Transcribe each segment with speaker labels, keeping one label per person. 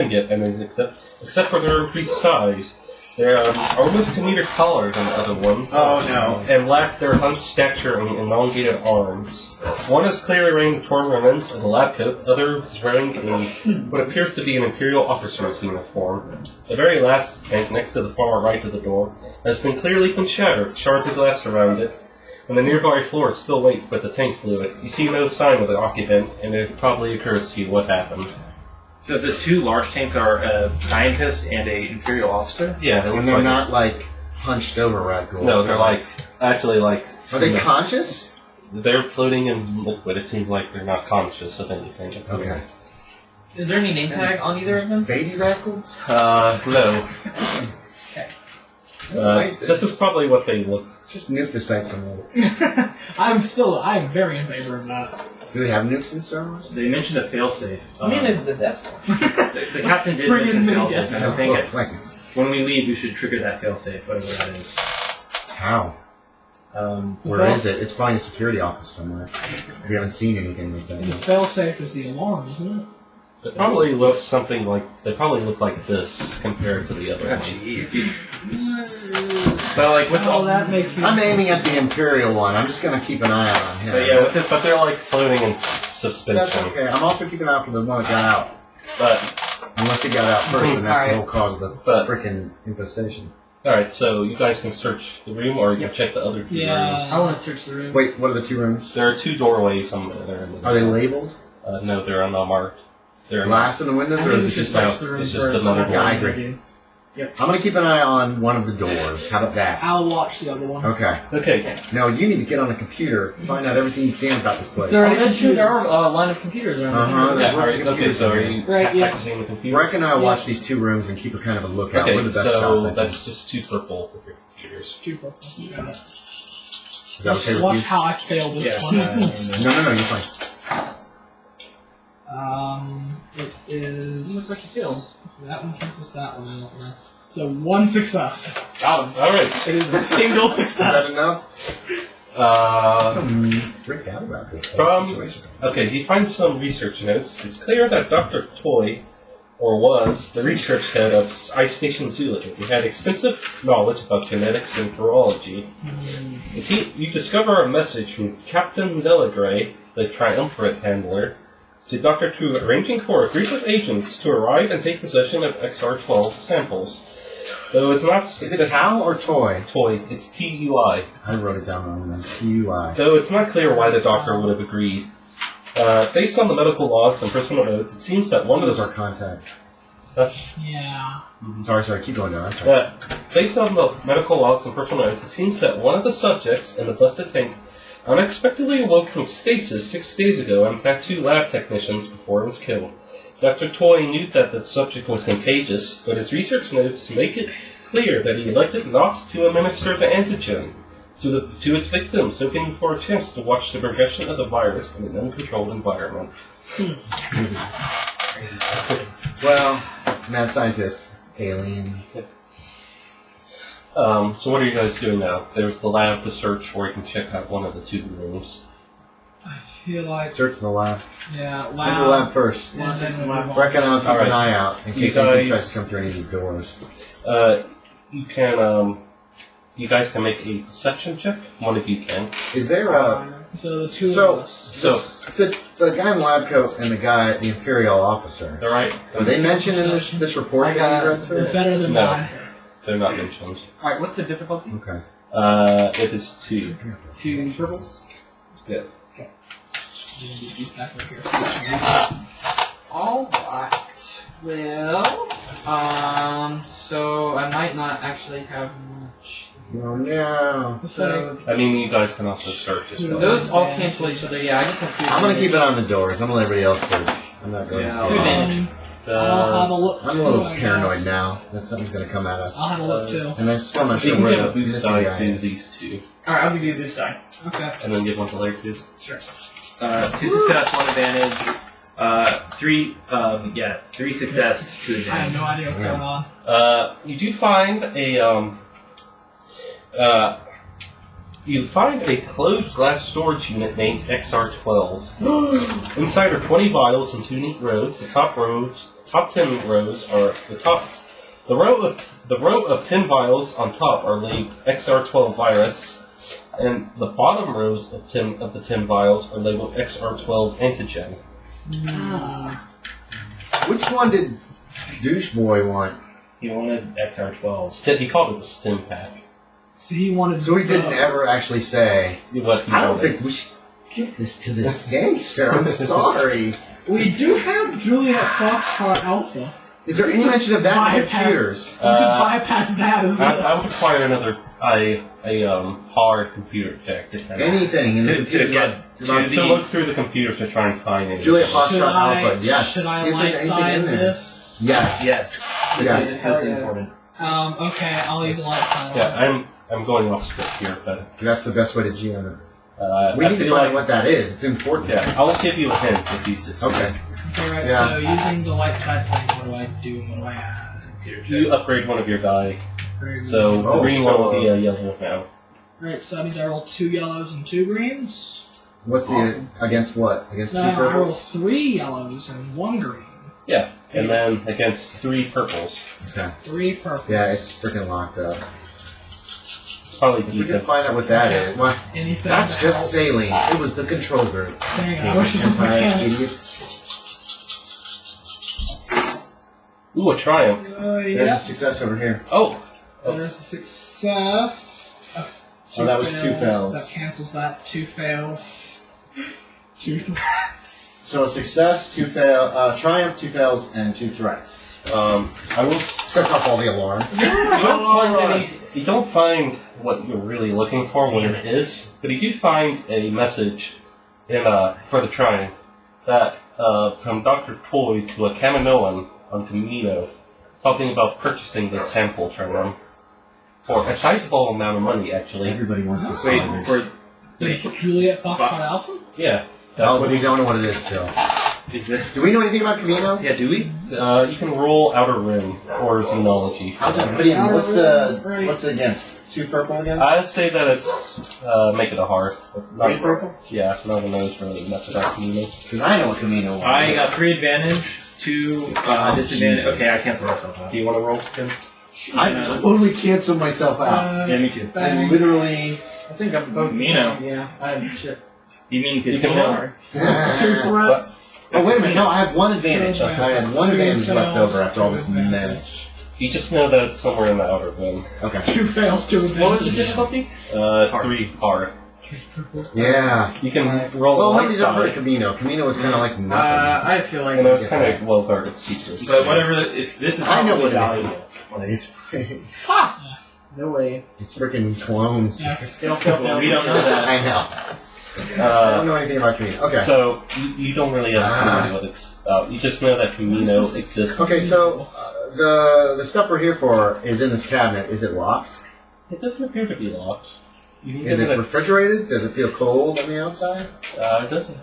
Speaker 1: get enemies except for their increased size. They are almost to meter taller than the other ones.
Speaker 2: Oh no.
Speaker 1: And lack their hunched stature and elongated arms. One is clearly wearing the torn remnants of a lab coat, the other is wearing what appears to be an Imperial officer's uniform. The very last tank next to the far right of the door has been clearly shattered, shards of glass around it, and the nearby floor is still white with the tank fluid. You see no sign of the occupant, and it probably occurs to you what happened.
Speaker 3: So the two large tanks are a scientist and a Imperial officer?
Speaker 1: Yeah, it looks
Speaker 2: And they're
Speaker 1: like
Speaker 2: not like hunched over ragdoll.
Speaker 1: No, they're like actually like.
Speaker 2: Are they conscious?
Speaker 1: They're floating in liquid. It seems like they're not conscious of anything.
Speaker 2: Okay.
Speaker 4: Is there any name tag on either of them?
Speaker 2: Baby raccoons?
Speaker 1: No.
Speaker 4: Okay.
Speaker 1: This is probably what they look.
Speaker 2: It's just nuke the site somewhere.
Speaker 5: I'm very in favor of that.
Speaker 2: Do they have nukes in Star Wars?
Speaker 3: They mentioned a failsafe.
Speaker 4: I mean, it's the death one.
Speaker 3: The captain did
Speaker 5: Bring
Speaker 3: mention
Speaker 5: in
Speaker 3: failsafe,
Speaker 5: yes.
Speaker 3: and I think
Speaker 2: Like,
Speaker 3: when we leave, we should trigger that failsafe, whatever that is.
Speaker 2: how? Where is it? It's probably in a security office somewhere. We haven't seen anything like that
Speaker 5: The
Speaker 2: yet.
Speaker 5: failsafe is the alarm, isn't it?
Speaker 1: It probably looks something like. They probably look like this compared to the other one.
Speaker 3: Jeez. But like with all
Speaker 5: that makes sense.
Speaker 2: I'm aiming at the Imperial one. I'm just going to keep an eye out on him.
Speaker 1: But yeah, with this, but they're like floating in suspension.
Speaker 2: That's okay. I'm also keeping an eye out for the one that got out.
Speaker 1: But
Speaker 2: Unless he got out first, and that's
Speaker 4: Alright.
Speaker 2: the whole cause of the
Speaker 1: But-
Speaker 2: frickin' infestation.
Speaker 1: all right, so you guys can search the room, or you can check the other two
Speaker 5: Yeah.
Speaker 1: rooms.
Speaker 4: I want to search the room.
Speaker 2: Wait, what are the two rooms?
Speaker 1: There are two doorways somewhere there.
Speaker 2: Are they labeled?
Speaker 1: No, they're unmarked. They're
Speaker 2: Glass in the windows,
Speaker 5: I
Speaker 2: or
Speaker 5: think we
Speaker 2: is it
Speaker 5: should
Speaker 2: just
Speaker 5: search
Speaker 2: like...
Speaker 5: the room
Speaker 1: it's just
Speaker 5: first.
Speaker 1: another
Speaker 2: Yeah, I
Speaker 1: door.
Speaker 2: agree. I'm going to keep an eye on one of the doors. How about that?
Speaker 5: I'll watch the other one.
Speaker 2: Okay.
Speaker 1: Okay.
Speaker 2: No, you need to get on the computer, find out everything you can about this place.
Speaker 5: There
Speaker 4: Oh,
Speaker 5: are
Speaker 4: that's true.
Speaker 5: computers.
Speaker 4: There are a line of computers around
Speaker 2: Uh-huh.
Speaker 4: this
Speaker 1: Yeah,
Speaker 4: room.
Speaker 1: all right. Okay, so are you
Speaker 5: Right, yeah.
Speaker 1: practicing the computer?
Speaker 2: Brek and I will watch these two rooms and keep a kind of a lookout. We're
Speaker 1: Okay,
Speaker 2: the best shots, I
Speaker 1: so
Speaker 2: think.
Speaker 1: that's just two purple with your computers.
Speaker 5: Two purple. Got it.
Speaker 2: Is that okay with
Speaker 5: Watch
Speaker 2: you?
Speaker 5: how I fail this
Speaker 3: Yeah.
Speaker 5: one.
Speaker 2: No, you're fine.
Speaker 5: It is.
Speaker 4: Looks like you failed.
Speaker 5: That one cancels that one out. And that's so one success.
Speaker 4: Got him.
Speaker 1: All right.
Speaker 5: It is a single success.
Speaker 2: I'm freaked out about this
Speaker 1: From-
Speaker 2: situation.
Speaker 1: Okay, he finds some research notes. It's clear that Dr. Toy, or was, the research head of Ice Station Zulu. He had extensive knowledge about genetics and virology. You discover a message from Captain Delegray, the triumvirate handler, to Dr. Tu arranging for a group of agents to arrive and take possession of XR-12 samples. Though it's not...
Speaker 2: Is it Tau or Toy?
Speaker 1: Toy, it's TUI.
Speaker 2: I wrote it down wrong then. TUI.
Speaker 1: Though it's not clear why the doctor would have agreed. Based on the medical logs and personal notes, it seems that one
Speaker 2: What
Speaker 1: of
Speaker 2: is
Speaker 1: the...
Speaker 2: our contact?
Speaker 5: Yeah.
Speaker 2: Sorry, keep going down. I'm sorry.
Speaker 1: Based on the medical logs and personal notes, it seems that one of the subjects in the busted tank unexpectedly awoke from stasis 6 days ago and attacked 2 lab technicians before it was killed. Dr. Toy knew that the subject was contagious, but his research notes make it clear that he elected not to administer the antigen to its victims, hoping for a chance to watch the progression of the virus in an uncontrolled environment.
Speaker 2: Well, mad scientists, aliens.
Speaker 1: So what are you guys doing now? There's the lab to search, or you can check out one of the 2 rooms.
Speaker 5: I feel like.
Speaker 2: Search the lab.
Speaker 5: Yeah,
Speaker 2: Find the
Speaker 5: lab.
Speaker 2: lab first.
Speaker 5: And then we move on.
Speaker 2: Brek and I'll keep
Speaker 1: Alright.
Speaker 2: an eye out in
Speaker 1: You
Speaker 2: case anything
Speaker 1: guys-
Speaker 2: tries to come through any of these doors.
Speaker 1: You guys can make a perception check. One of you can.
Speaker 2: Is there a...
Speaker 5: So the two
Speaker 2: So-
Speaker 5: of us.
Speaker 1: So,
Speaker 2: The guy in the lab coat and the Imperial officer,
Speaker 1: alright.
Speaker 2: are they mentioned in this report
Speaker 4: I
Speaker 2: that you
Speaker 4: got
Speaker 2: read through?
Speaker 5: They're better than
Speaker 1: No.
Speaker 5: mine.
Speaker 1: They're not mentioned.
Speaker 4: Alright, what's the difficulty?
Speaker 2: Okay.
Speaker 1: It is 2.
Speaker 4: 2 purples?
Speaker 1: Yeah.
Speaker 5: Back right here.
Speaker 4: Alright. Well, so I might not actually have much.
Speaker 2: Oh no.
Speaker 4: So,
Speaker 1: I mean, you guys can also search as well.
Speaker 4: those all cancel each other. Yeah, I just have 2.
Speaker 2: I'm gonna keep it on the doors. I'm gonna let everybody else search. I'm not going
Speaker 3: Yeah,
Speaker 4: Two
Speaker 2: to.
Speaker 4: advantage.
Speaker 5: I'll have a look.
Speaker 2: I'm a little
Speaker 5: too, I
Speaker 2: paranoid
Speaker 5: guess.
Speaker 2: now that something's gonna come at us.
Speaker 5: I'll have a look too.
Speaker 2: And I'm still not
Speaker 1: You
Speaker 2: sure
Speaker 1: can
Speaker 2: where
Speaker 1: give
Speaker 2: the
Speaker 1: a boost
Speaker 2: missing
Speaker 1: die
Speaker 2: guy
Speaker 1: to
Speaker 2: is.
Speaker 1: these 2,
Speaker 4: Alright, I'll give you this die.
Speaker 5: Okay.
Speaker 1: and then give one to Laird Davis.
Speaker 5: Sure.
Speaker 3: 2 success, 1 advantage. 3 success, 2
Speaker 5: I have
Speaker 3: advantage.
Speaker 5: no idea what's going on.
Speaker 1: You do find You find a closed glass storage unit named XR12. Inside are 20 vials in 2 neat rows. The top 10 rows are the row of 10 vials on top are labeled XR12 virus, and the bottom rows of the 10 vials are labeled XR12 antigen.
Speaker 2: Which one did Douche Boy want?
Speaker 3: He wanted XR12.
Speaker 1: He called it the stimpack.
Speaker 5: So he wanted.
Speaker 2: So he didn't ever actually say,
Speaker 1: What he
Speaker 2: I don't
Speaker 1: wanted.
Speaker 2: think we should give this to this gangster. I'm sorry.
Speaker 5: We do have Juliet Foxtrot Alpha.
Speaker 2: Is there any mention of that in
Speaker 5: Bypass.
Speaker 2: computers?
Speaker 5: You could bypass that as well.
Speaker 1: I would require another hard computer check to kind of
Speaker 2: Anything in the
Speaker 3: To
Speaker 2: computers
Speaker 3: get
Speaker 2: about-
Speaker 3: to
Speaker 1: to look through the computers to try and find anything.
Speaker 2: Juliet
Speaker 5: Should
Speaker 2: Foxtrot
Speaker 5: I,
Speaker 2: Alpha, yes.
Speaker 5: should I
Speaker 2: See if
Speaker 5: light
Speaker 2: there's anything
Speaker 5: side
Speaker 2: in there.
Speaker 5: this?
Speaker 2: Yes.
Speaker 3: Yes.
Speaker 2: Yes.
Speaker 3: This is important.
Speaker 5: Okay, I'll use a light side.
Speaker 1: Yeah, I'm going off script here, but
Speaker 2: That's the best way to GM it. We
Speaker 1: I
Speaker 2: need to
Speaker 1: feel
Speaker 2: find
Speaker 1: like
Speaker 2: what that is. It's important.
Speaker 1: yeah, I'll give you a hint if you just
Speaker 2: Okay.
Speaker 5: Okay, right,
Speaker 2: Yeah.
Speaker 5: so using the light side thing, what do I do and what do I add?
Speaker 1: You upgrade one of your die, so the
Speaker 2: Oh,
Speaker 1: green
Speaker 2: so,
Speaker 1: one will be a yellow now.
Speaker 5: Alright, so that means I roll 2 yellows and 2 greens.
Speaker 2: What's the against what? Against
Speaker 5: No,
Speaker 2: two
Speaker 5: I roll
Speaker 2: purples?
Speaker 5: 3 yellows and 1 green.
Speaker 1: Yeah, and then against 3 purples.
Speaker 2: Okay.
Speaker 5: 3 purples.
Speaker 2: Yeah, it's freaking locked up.
Speaker 1: Probably
Speaker 2: If we
Speaker 1: keep
Speaker 2: can
Speaker 1: it.
Speaker 2: find out what that is. Why?
Speaker 5: Anything
Speaker 2: That's
Speaker 5: to
Speaker 2: just
Speaker 5: help.
Speaker 2: saline. It was the control group.
Speaker 5: Dang, I wish this was
Speaker 2: Empire
Speaker 5: mechanics.
Speaker 2: idiots.
Speaker 1: Ooh, a triumph.
Speaker 2: There's a
Speaker 5: Yep.
Speaker 2: success over here.
Speaker 1: Oh,
Speaker 5: There's a success.
Speaker 2: Oh, that was 2 fails.
Speaker 5: That cancels that. 2 fails. 2 threats.
Speaker 2: So a success, 2 triumph, 2 fails, and 2 threats.
Speaker 1: I will.
Speaker 2: Sets off all the alarm.
Speaker 1: You don't find what you're really looking for when it is, but you do find a message in for the triumph that from Dr. Toy to a Kaminoan on Camino, talking about purchasing this sample from them for a sizable amount of money, actually.
Speaker 2: Everybody wants this.
Speaker 3: Wait,
Speaker 2: one.
Speaker 5: It's Juliet Foxtrot Alpha?
Speaker 1: Yeah, that's
Speaker 2: Oh,
Speaker 1: what
Speaker 2: we don't know what it is still.
Speaker 3: is this?
Speaker 2: Do we know anything about Camino?
Speaker 3: Yeah, do we?
Speaker 1: you can roll Outer Rim or Xenology.
Speaker 2: How's it? What do you, what's it against? 2 purple again?
Speaker 1: I'd say that it's make it a hard.
Speaker 2: 3 purple?
Speaker 1: Yeah, none of those really much about Camino.
Speaker 2: Because I know what Camino was.
Speaker 3: I got 3 advantage, 2 disadvantage. Okay, I cancel myself out.
Speaker 1: Do you want to roll, Tim?
Speaker 2: I totally canceled myself out.
Speaker 3: Yeah, me too.
Speaker 2: I literally.
Speaker 3: I think I'm Camino.
Speaker 5: Yeah, I shit.
Speaker 3: You mean
Speaker 1: You can
Speaker 3: Casino?
Speaker 5: 2 threats.
Speaker 2: Oh, wait a minute. No, I have 1 advantage.
Speaker 5: Okay.
Speaker 2: I had 1
Speaker 5: Two
Speaker 2: advantage left
Speaker 5: fails,
Speaker 2: over after all this
Speaker 5: 2
Speaker 2: mess.
Speaker 5: advantage.
Speaker 1: You just know that it's somewhere in the Outer Rim.
Speaker 2: Okay.
Speaker 5: 2 fails, 2 advantage.
Speaker 3: What was the difficulty?
Speaker 1: 3 hard.
Speaker 2: Yeah.
Speaker 1: You can roll
Speaker 2: Well,
Speaker 1: the light
Speaker 2: nobody's ever heard of
Speaker 1: side.
Speaker 2: Camino. Camino was kind of like nothing.
Speaker 4: I feel like
Speaker 1: You know, it's kind of well-guarded secret.
Speaker 3: But whatever, this is
Speaker 2: I know
Speaker 3: probably
Speaker 2: what it is.
Speaker 3: valuable.
Speaker 4: no way.
Speaker 2: It's freaking clones.
Speaker 5: Yes.
Speaker 3: We don't know that.
Speaker 2: I know. I don't know anything about Camino. Okay.
Speaker 1: So, you don't really have any idea what it's about. You just know that Camino exists.
Speaker 2: Okay, so the stuff we're here for is in this cabinet. Is it locked?
Speaker 1: It doesn't appear to be locked. You can
Speaker 2: Is
Speaker 1: give
Speaker 2: it
Speaker 1: it
Speaker 2: refrigerated? Does it feel cold on the outside?
Speaker 1: it doesn't.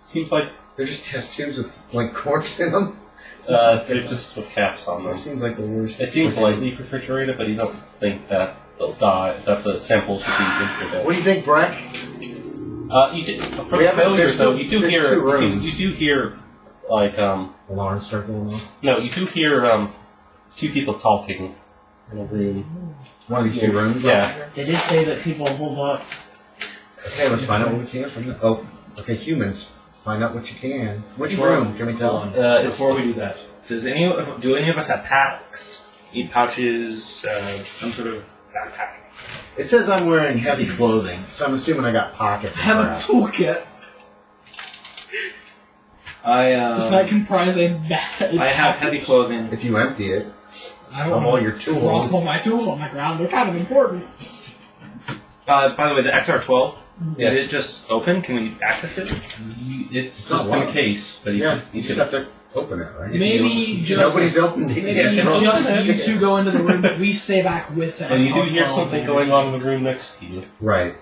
Speaker 1: Seems like
Speaker 2: They're just test tubes with like corks in them.
Speaker 1: they're just with caps on
Speaker 2: It
Speaker 1: them.
Speaker 2: seems like the worst.
Speaker 1: It seems lightly refrigerated, but you don't think that they'll die, that the samples will be infrared.
Speaker 2: What do you think, Brek?
Speaker 1: You do, for
Speaker 2: We
Speaker 1: the
Speaker 2: have-
Speaker 1: failure,
Speaker 2: there's
Speaker 1: though,
Speaker 2: still-
Speaker 1: you do
Speaker 2: there's
Speaker 1: hear,
Speaker 2: 2 rooms.
Speaker 1: you do hear, like,
Speaker 2: Alarm start going off.
Speaker 1: no, you do hear, 2 people talking in a room.
Speaker 2: One of these 2 rooms.
Speaker 1: Yeah.
Speaker 4: They did say that people hold up.
Speaker 2: Okay, let's find out what we can from the. Oh, okay, humans. Find out what you can. Which room? Can we tell?
Speaker 1: It's
Speaker 3: Before we do that, do any of us have packs? Eat pouches, some sort of backpack?
Speaker 2: It says I'm wearing heavy clothing, so I'm assuming I got pockets.
Speaker 5: I have a
Speaker 2: and crap.
Speaker 5: toolkit. Does that comprise a bag?
Speaker 3: I have heavy clothing.
Speaker 2: If you empty it,
Speaker 5: I
Speaker 2: of
Speaker 5: don't
Speaker 2: all
Speaker 5: want
Speaker 2: your
Speaker 5: to
Speaker 2: tools.
Speaker 5: drop all my tools on the ground. They're kind of important.
Speaker 3: By the way, the XR12,
Speaker 1: Yeah.
Speaker 3: is it just open? Can we access it?
Speaker 1: It's
Speaker 2: It's not
Speaker 1: just in a
Speaker 2: locked.
Speaker 1: case, but
Speaker 2: Yeah,
Speaker 1: you
Speaker 2: just
Speaker 1: could.
Speaker 2: have to open it, right?
Speaker 5: Maybe just
Speaker 2: Nobody's opened it
Speaker 5: maybe
Speaker 2: yet.
Speaker 5: just you 2 go into the room, but we stay back with that.
Speaker 1: And you do hear something going on in the room next to you.
Speaker 2: Right.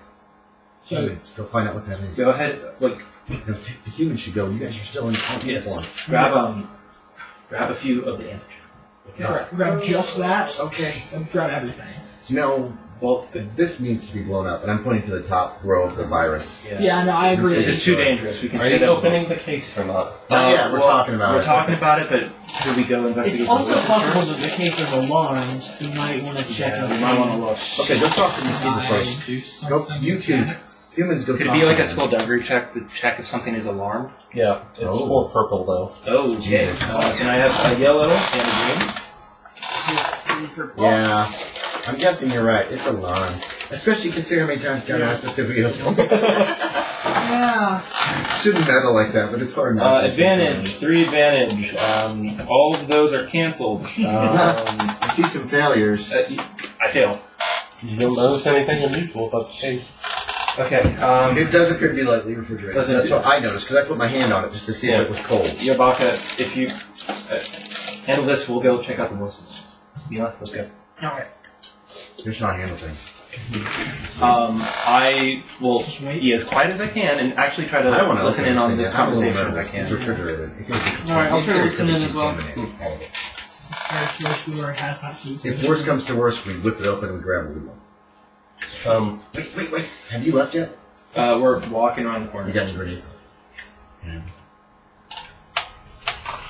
Speaker 5: So
Speaker 2: Humans, go find out what that is.
Speaker 3: Go ahead, look,
Speaker 2: No, the humans should go. You guys are still in
Speaker 3: yes,
Speaker 2: uniform.
Speaker 3: grab a few of the antigen.
Speaker 5: grab just that
Speaker 2: Okay.
Speaker 5: and grab everything.
Speaker 2: No,
Speaker 3: Well,
Speaker 2: This needs to be blown up, and I'm pointing to the top row of the virus.
Speaker 5: Yeah, no, I agree.
Speaker 3: this is too dangerous. We can
Speaker 1: Are
Speaker 3: say
Speaker 1: you
Speaker 3: that
Speaker 1: opening the case or not?
Speaker 2: Yeah, we're talking about it.
Speaker 3: We're talking about it, but should we go investigate?
Speaker 4: It's also
Speaker 3: the voices
Speaker 4: possible
Speaker 3: first?
Speaker 4: that the case is alarmed. You might want to check.
Speaker 3: Yeah,
Speaker 4: and
Speaker 3: we might want to
Speaker 4: see.
Speaker 3: look.
Speaker 2: Okay, go talk to these people
Speaker 5: I
Speaker 2: first.
Speaker 5: do
Speaker 2: Go,
Speaker 5: something
Speaker 2: you two.
Speaker 5: mechanics.
Speaker 2: Humans go
Speaker 3: Could it
Speaker 2: talk
Speaker 3: be
Speaker 2: to
Speaker 3: like a
Speaker 2: them.
Speaker 3: skullduggery check to check if something is alarmed?
Speaker 1: Yeah, it's
Speaker 2: Oh.
Speaker 1: more purple though.
Speaker 3: Oh,
Speaker 2: Jesus.
Speaker 3: Can I have a yellow and a green?
Speaker 2: Yeah, I'm guessing you're right. It's alarmed. Especially considering how many times John asked us to be
Speaker 5: Yeah.
Speaker 2: Shouldn't meddle like that, but it's hard not to.
Speaker 3: Advantage, 3 advantage. All of those are cancelled.
Speaker 2: I see some failures.
Speaker 3: I fail.
Speaker 1: You don't notice anything unusual about the case.
Speaker 3: Okay.
Speaker 2: It does appear to be lightly refrigerated.
Speaker 3: Does it?
Speaker 2: That's what I noticed, because I put my hand on it just to see if it was cold.
Speaker 3: Yorbacca, if you handle this, we'll go check out the voices. Mila, let's go.
Speaker 4: Okay.
Speaker 2: Here's how I handle things.
Speaker 3: I will
Speaker 5: Just wait.
Speaker 3: be as quiet as I can and actually try
Speaker 2: I don't want
Speaker 3: to
Speaker 2: to
Speaker 3: listen in on this
Speaker 2: I'm a little
Speaker 3: conversation if I
Speaker 2: nervous.
Speaker 3: can.
Speaker 2: It's refrigerated. It could be
Speaker 4: Alright, I'll try to
Speaker 2: it
Speaker 4: listen
Speaker 2: could
Speaker 4: in
Speaker 2: be
Speaker 4: as well.
Speaker 2: contaminated, all of it.
Speaker 5: Whoever has not seen
Speaker 2: If worse comes to worse, we whip it open and we grab what we want. Wait. Have you left yet?
Speaker 3: We're walking around the corner.
Speaker 2: You got any grenades?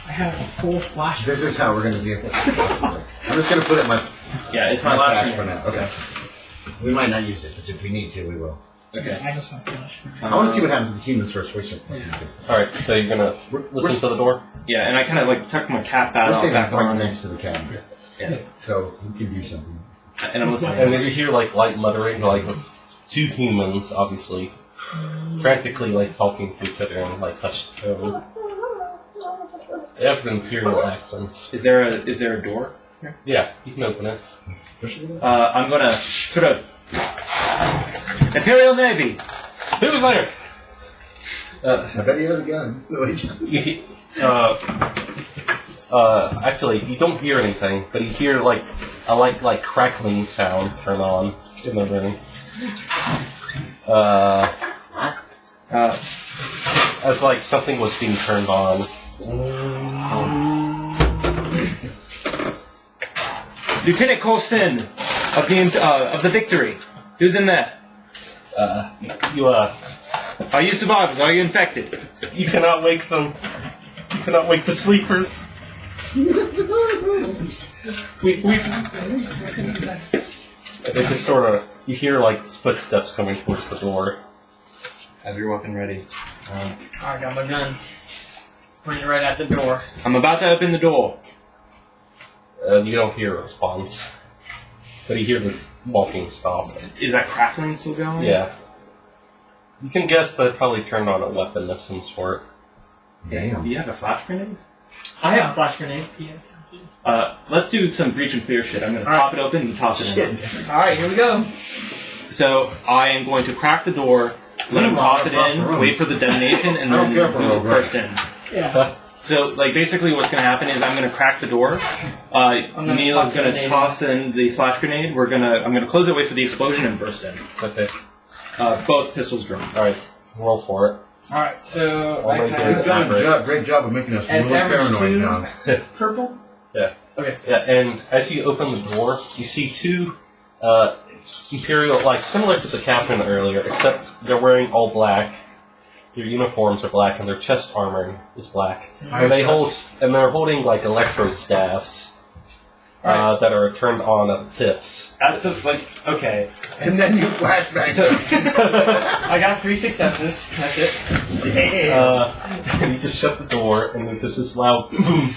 Speaker 5: I have a full flash.
Speaker 2: This is how we're going to deal with it. I'm just going to put it in my
Speaker 3: Yeah, it's my
Speaker 2: stash
Speaker 3: last
Speaker 2: for now. Okay. We might not use it, but if we need to, we will.
Speaker 3: Okay.
Speaker 5: I just have flash.
Speaker 2: I want to see what happens with the humans first. Wait,
Speaker 1: Alright, so you're gonna listen to the door?
Speaker 3: Yeah, and I kind of like tuck my cap
Speaker 2: We're
Speaker 3: back
Speaker 2: standing right
Speaker 3: on,
Speaker 2: next to the cabin,
Speaker 3: Yeah.
Speaker 2: so we can do something.
Speaker 3: and I'm listening.
Speaker 1: And then you hear like light muttering, like two humans, obviously, frantically like talking to each other in like hushed tone. They have Imperial accents.
Speaker 3: Is there a door?
Speaker 1: Yeah, you can open it.
Speaker 3: I'm gonna put a Imperial Navy.
Speaker 1: Who's there?
Speaker 2: I bet he has a gun.
Speaker 1: Actually, you don't hear anything, but you hear like a like crackling sound turn on in the room. As like something was being turned on.
Speaker 3: Lieutenant Corsen of the Victory. Who's in there? Are you survivors? Are you infected?
Speaker 1: You cannot wake them. You cannot wake the sleepers. They just sort of, you hear like footsteps coming towards the door.
Speaker 3: As you're walking ready.
Speaker 4: I got my gun. Point it right at the door.
Speaker 3: I'm about to open the door.
Speaker 1: You don't hear a response. But you hear the walking stop.
Speaker 3: Is that crackling still going?
Speaker 1: Yeah. You can guess that it probably turned on a weapon of some sort.
Speaker 2: Damn.
Speaker 3: Do you have a flash grenade?
Speaker 4: I have a flash grenade.
Speaker 5: Yes.
Speaker 3: Let's do some breach and clear shit. I'm gonna pop it open and toss it in.
Speaker 4: Alright, here we go.
Speaker 3: So I am going to crack the door, let him toss it in, wait for the detonation, and
Speaker 2: I don't
Speaker 3: then
Speaker 2: care for roll,
Speaker 3: burst in.
Speaker 5: Yeah.
Speaker 3: So, like, basically what's going to happen is I'm going to crack the door. Mila's going to toss in the flash grenade. I'm going to close it, wait for the explosion, and burst in.
Speaker 1: Okay.
Speaker 3: Both pistols drawn.
Speaker 1: Alright, roll for it.
Speaker 4: Alright, so I
Speaker 1: Already
Speaker 4: have
Speaker 2: You've done a great job of making us
Speaker 4: As
Speaker 2: really
Speaker 4: average
Speaker 2: paranoid
Speaker 4: two.
Speaker 2: now.
Speaker 4: purple.
Speaker 1: Yeah.
Speaker 4: Okay.
Speaker 1: Yeah, and as you open the door, you see two Imperial, like similar to the captain earlier, except they're wearing all black. Their uniforms are black, and their chest armor is black. And they're holding like electro staffs that are turned on at the tips.
Speaker 3: Okay.
Speaker 2: And then you flashback.
Speaker 3: So, I got 3 successes. That's it.
Speaker 1: And you just shut the door, and there's just this loud boom.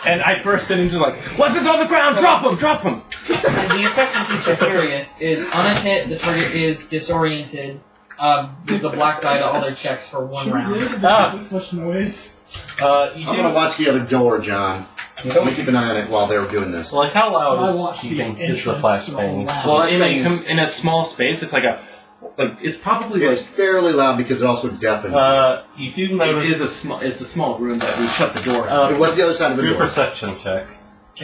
Speaker 3: And I burst in into like, weapons on the ground, drop them!
Speaker 4: And the effect in case you're curious is on a hit, the target is disoriented. Give the black die to all their checks for 1 round.
Speaker 5: This much noise.
Speaker 1: You
Speaker 2: I'm going to watch the other door, John. I'm going to keep an eye on it while they were doing this.
Speaker 1: So like how
Speaker 5: I
Speaker 1: loud
Speaker 5: watched
Speaker 1: is, do you
Speaker 5: the
Speaker 1: think is the
Speaker 5: entrance
Speaker 1: flashbang?
Speaker 5: roll out.
Speaker 2: Well,
Speaker 3: in a small space, it's like it's probably
Speaker 2: it's fairly loud because it also deafens.
Speaker 1: You do
Speaker 3: like,
Speaker 1: notice
Speaker 3: it's a small room that we shut the door on.
Speaker 2: What's the other side of the
Speaker 1: group
Speaker 2: door?
Speaker 1: perception check.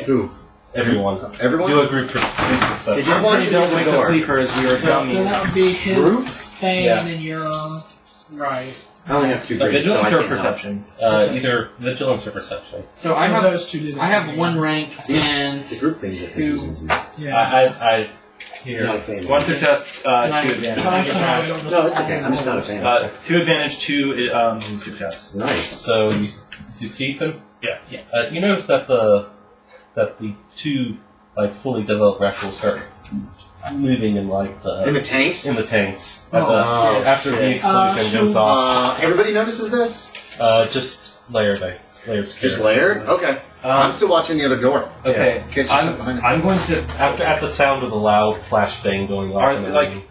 Speaker 2: Who?
Speaker 1: Everyone.
Speaker 2: Everyone?
Speaker 1: Do a group perception.
Speaker 2: Did you want to
Speaker 3: Don't
Speaker 2: do
Speaker 3: wake
Speaker 2: the
Speaker 3: the
Speaker 2: door?
Speaker 3: sleepers, we were
Speaker 5: So
Speaker 3: dummies.
Speaker 5: that would be his
Speaker 2: Group?
Speaker 5: thing
Speaker 1: Yeah.
Speaker 5: and your right.
Speaker 2: I only have 2 grades, so
Speaker 3: Vigilance
Speaker 2: I
Speaker 3: or
Speaker 2: can't help.
Speaker 3: perception?
Speaker 1: Either vigilance or perception.
Speaker 4: So I have
Speaker 5: those two did
Speaker 4: I have 1 rank and
Speaker 2: The group things that they're
Speaker 4: Two.
Speaker 2: using too.
Speaker 5: Yeah.
Speaker 1: I here.
Speaker 2: Not a fan.
Speaker 3: One success, 2 advantage.
Speaker 2: No, it's okay. I'm just not a fan.
Speaker 3: 2 advantage, 2 success.
Speaker 2: Nice.
Speaker 1: So you succeed then?
Speaker 3: Yeah.
Speaker 1: You notice that the 2 fully developed raccoons start moving in
Speaker 2: In the tanks?
Speaker 1: in the tanks
Speaker 2: Oh,
Speaker 1: after the
Speaker 2: shit.
Speaker 1: explosion goes off.
Speaker 2: Everybody notices this?
Speaker 1: Just Laird's
Speaker 2: Just
Speaker 1: character.
Speaker 2: Laird? Okay. I'm still watching the other door.
Speaker 3: Okay.
Speaker 2: In case there's something behind it.
Speaker 3: I'm going to.
Speaker 1: At the sound of the loud flash bang going off,
Speaker 3: Are
Speaker 1: in the
Speaker 3: like.
Speaker 1: room,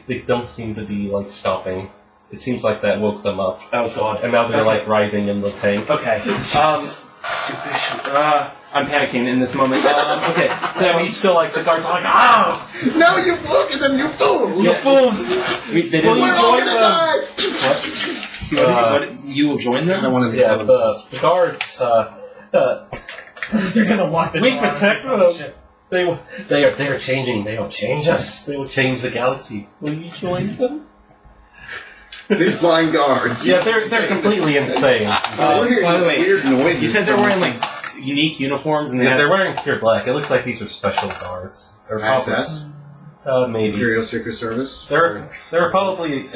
Speaker 1: they don't seem to be stopping. It seems like that woke them up,
Speaker 3: Oh god.
Speaker 1: and now they're writhing in the tank.
Speaker 3: Okay. I'm panicking in this moment. Okay. So
Speaker 1: He's still the guards are ah!
Speaker 2: No, you look at them, you fool!
Speaker 3: You fools! They didn't
Speaker 1: Well,
Speaker 2: We're
Speaker 1: you
Speaker 2: all
Speaker 1: join
Speaker 2: gonna
Speaker 1: them.
Speaker 2: die!
Speaker 3: What, you will join them?
Speaker 2: I want to
Speaker 1: Yeah, the guards.
Speaker 4: They're gonna lock the
Speaker 1: We
Speaker 4: door.
Speaker 1: protect them. They are changing. They will change us. They will change the galaxy. Will you join them?
Speaker 2: These blind guards.
Speaker 1: Yeah, they're completely insane.
Speaker 2: We're hearing
Speaker 3: by the way,
Speaker 2: weird noises.
Speaker 3: You said they're wearing unique uniforms and they
Speaker 1: Yeah,
Speaker 3: have
Speaker 1: they're wearing pure black. It looks like these are special guards. Or
Speaker 2: ISS?
Speaker 1: maybe.
Speaker 2: Imperial Secret Service?
Speaker 1: They're probably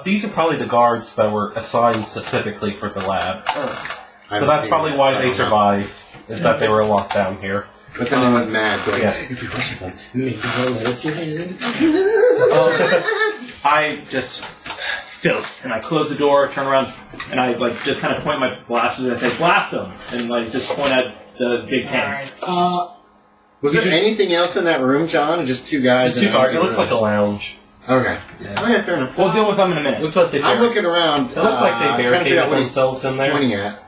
Speaker 1: these are probably the guards that were assigned specifically for the lab. So that's probably why they survived. Is that they were locked down here.
Speaker 2: But then they went mad, going,
Speaker 1: Yeah.
Speaker 2: if you worship them, maybe they'll let us in.
Speaker 3: I just filth, and I close the door, turn around, and I just kind of point my blasters and I say, blast them, and just point at the big tanks.
Speaker 2: Was there anything else in that room, John? Or just 2 guys?
Speaker 1: Just 2 guards. It looks like a lounge.
Speaker 2: Okay. Okay, fair enough.
Speaker 3: We'll deal with them in a minute.
Speaker 1: Looks like they
Speaker 2: I'm looking around.
Speaker 1: It looks like they
Speaker 2: trying to figure
Speaker 1: barricaded
Speaker 2: out what he's
Speaker 1: themselves in there.
Speaker 2: pointing at.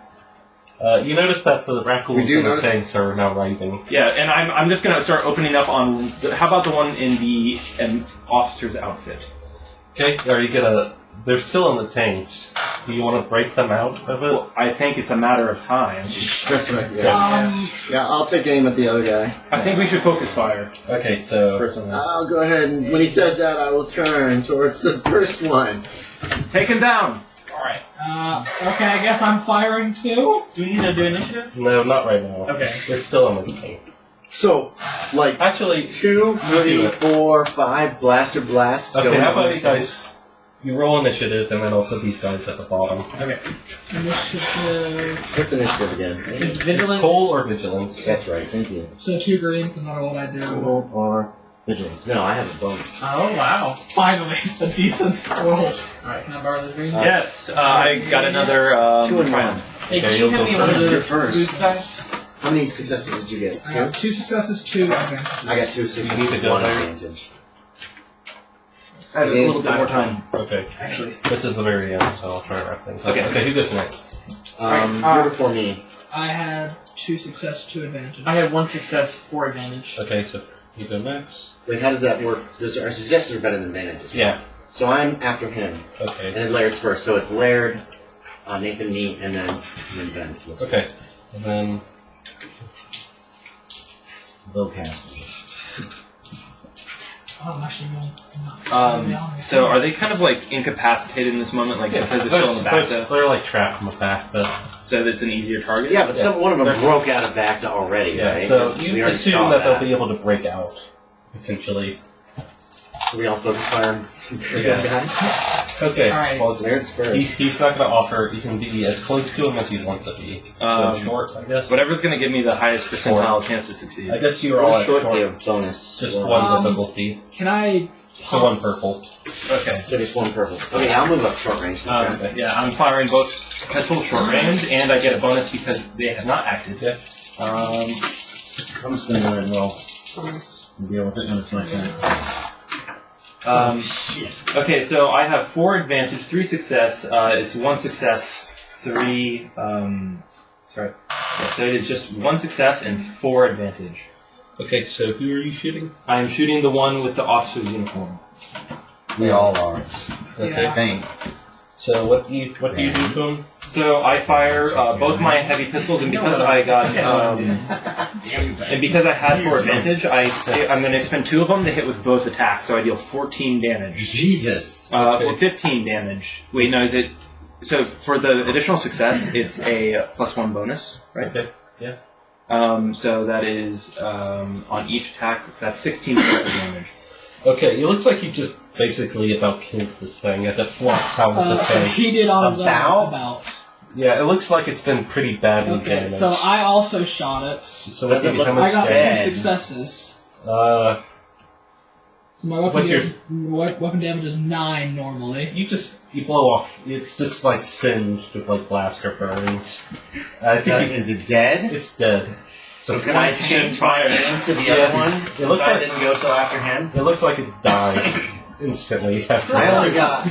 Speaker 1: You notice that the raccoons
Speaker 2: We do
Speaker 1: in the
Speaker 2: notice-
Speaker 1: tanks are now writhing.
Speaker 3: Yeah, and I'm just gonna start opening up on. How about the one in the officer's outfit?
Speaker 1: Okay, are you gonna... They're still in the tanks. Do you want to break them out of it?
Speaker 3: Well, I think it's a matter of time.
Speaker 2: That's right, yeah. Yeah, I'll take aim at the other guy.
Speaker 3: I think we should focus fire.
Speaker 1: Okay, so...
Speaker 3: Personally,
Speaker 2: I'll go ahead and when he says that, I will turn towards the first one.
Speaker 3: take him down.
Speaker 4: Alright. Okay, I guess I'm firing too. Do we need to do initiative?
Speaker 1: No, not right now.
Speaker 4: Okay.
Speaker 1: They're still in the tank.
Speaker 2: So,
Speaker 1: Actually,
Speaker 2: 2, 3, 4, 5 blaster blasts.
Speaker 1: okay,
Speaker 2: going
Speaker 1: how about
Speaker 2: on.
Speaker 1: these guys... You roll initiative, and then I'll put these guys at the bottom.
Speaker 4: Okay. Initiative.
Speaker 2: What's initiative again?
Speaker 4: It's
Speaker 1: It's
Speaker 4: vigilance.
Speaker 1: coal or vigilance.
Speaker 2: That's right, thank you.
Speaker 4: So 2 greens, no matter what I do.
Speaker 2: Cool or vigilance. No, I have a bonus.
Speaker 4: Oh wow! Finally, a decent roll. Alright, can I borrow this green?
Speaker 3: Yes, I got another
Speaker 2: 2 and 1.
Speaker 3: triumph.
Speaker 4: Hey,
Speaker 1: Okay,
Speaker 4: can you
Speaker 1: you'll
Speaker 4: hand
Speaker 1: go
Speaker 4: me one of
Speaker 2: first.
Speaker 4: those
Speaker 2: You're first.
Speaker 4: boost dice?
Speaker 2: How many successes did you get?
Speaker 4: I got 2 successes, 2 advantages.
Speaker 2: I got 2 successes,
Speaker 1: You need to go
Speaker 2: 1
Speaker 1: there.
Speaker 2: advantage.
Speaker 3: I have a
Speaker 2: It is
Speaker 3: little bit more time.
Speaker 1: Okay.
Speaker 3: Actually.
Speaker 1: This is the very end, so I'll try to wrap things up.
Speaker 3: Okay.
Speaker 1: Okay, who goes next?
Speaker 2: You're before me.
Speaker 4: I had 2 success, 2 advantage.
Speaker 6: I had 1 success, 4 advantage.
Speaker 1: Okay, so you go next.
Speaker 2: Wait, how does that work? Our successes are better than advantages.
Speaker 1: Yeah.
Speaker 2: So I'm after him.
Speaker 1: Okay.
Speaker 2: And then Laird's first. So it's Laird, Nathan Neat, and then Ben.
Speaker 1: Okay. And then...
Speaker 2: Bowcaster.
Speaker 4: Oh, I'm actually going.
Speaker 3: So are they kind of incapacitated in this moment, because they're still in the back though?
Speaker 1: They're trapped in the back, but...
Speaker 3: So that's an easier target?
Speaker 2: Yeah, but one of them broke out of Bacta already,
Speaker 1: Yeah,
Speaker 2: right?
Speaker 1: so
Speaker 2: We
Speaker 1: you
Speaker 2: already
Speaker 1: assume
Speaker 2: saw
Speaker 1: that they'll be able to break out, potentially.
Speaker 2: So we all focus fire.
Speaker 1: Yeah. Okay,
Speaker 4: Alright.
Speaker 1: well,
Speaker 2: Laird's first.
Speaker 1: he's not going to offer, you can be as close to him as you want to be. So short, I guess.
Speaker 3: Whatever's going to give me the highest percentile chance to succeed.
Speaker 1: I guess you're all at
Speaker 2: short
Speaker 1: short.
Speaker 2: they have bonus.
Speaker 1: Just
Speaker 2: Or-
Speaker 1: one difficulty.
Speaker 4: Can I?
Speaker 1: So 1 purple.
Speaker 3: Okay.
Speaker 2: So it's 1 purple. Okay, I'll move up short range.
Speaker 1: Okay.
Speaker 3: Yeah, I'm firing both pistol short range, and I get a bonus because they have not acted.
Speaker 1: Yeah.
Speaker 2: I'm just going to go ahead and roll. And deal with it when it's my turn.
Speaker 3: Okay, so I have 4 advantage, 3 success. It's 1 success, 3. Sorry. Yeah, so it is just 1 success and 4 advantage.
Speaker 1: Okay, so who are you shooting?
Speaker 3: I'm shooting the one with the officer's uniform.
Speaker 2: We all are.
Speaker 1: Okay.
Speaker 4: Yeah.
Speaker 2: Bang.
Speaker 1: So what do you do to him?
Speaker 3: So I fire both my heavy pistols, and because I got and because I had 4 advantage, I'm going to expend 2 of them to hit with both attacks. So I deal 14 damage.
Speaker 2: Jesus.
Speaker 3: Or 15 damage. Wait, no, is it? So for the additional success, it's a +1 bonus, right?
Speaker 1: Okay, yeah.
Speaker 3: So that is on each attack. That's 16 points of damage.
Speaker 1: Okay, it looks like you just basically about killed this thing as it flops out of the
Speaker 5: So
Speaker 1: tank.
Speaker 5: he did on his own
Speaker 2: About?
Speaker 5: about.
Speaker 1: Yeah, it looks like it's been pretty badly
Speaker 5: Okay,
Speaker 1: damaged.
Speaker 5: so I also shot it.
Speaker 1: So
Speaker 2: Does it look
Speaker 1: how
Speaker 5: I
Speaker 1: much
Speaker 5: got
Speaker 2: dead?
Speaker 5: 2 successes.
Speaker 1: Uh,
Speaker 5: So my weapon,
Speaker 1: What's your-
Speaker 5: weapon damage is 9 normally.
Speaker 1: you blow off. It's just like singed with like blaster burns. I think
Speaker 2: Is it dead?
Speaker 1: it's dead.
Speaker 2: So can I change my aim to the
Speaker 1: Yes.
Speaker 2: other one?
Speaker 1: It
Speaker 2: Since
Speaker 1: looks
Speaker 2: I
Speaker 1: like-
Speaker 2: didn't go till after him.
Speaker 1: It looks like it died instantly after
Speaker 2: I only got.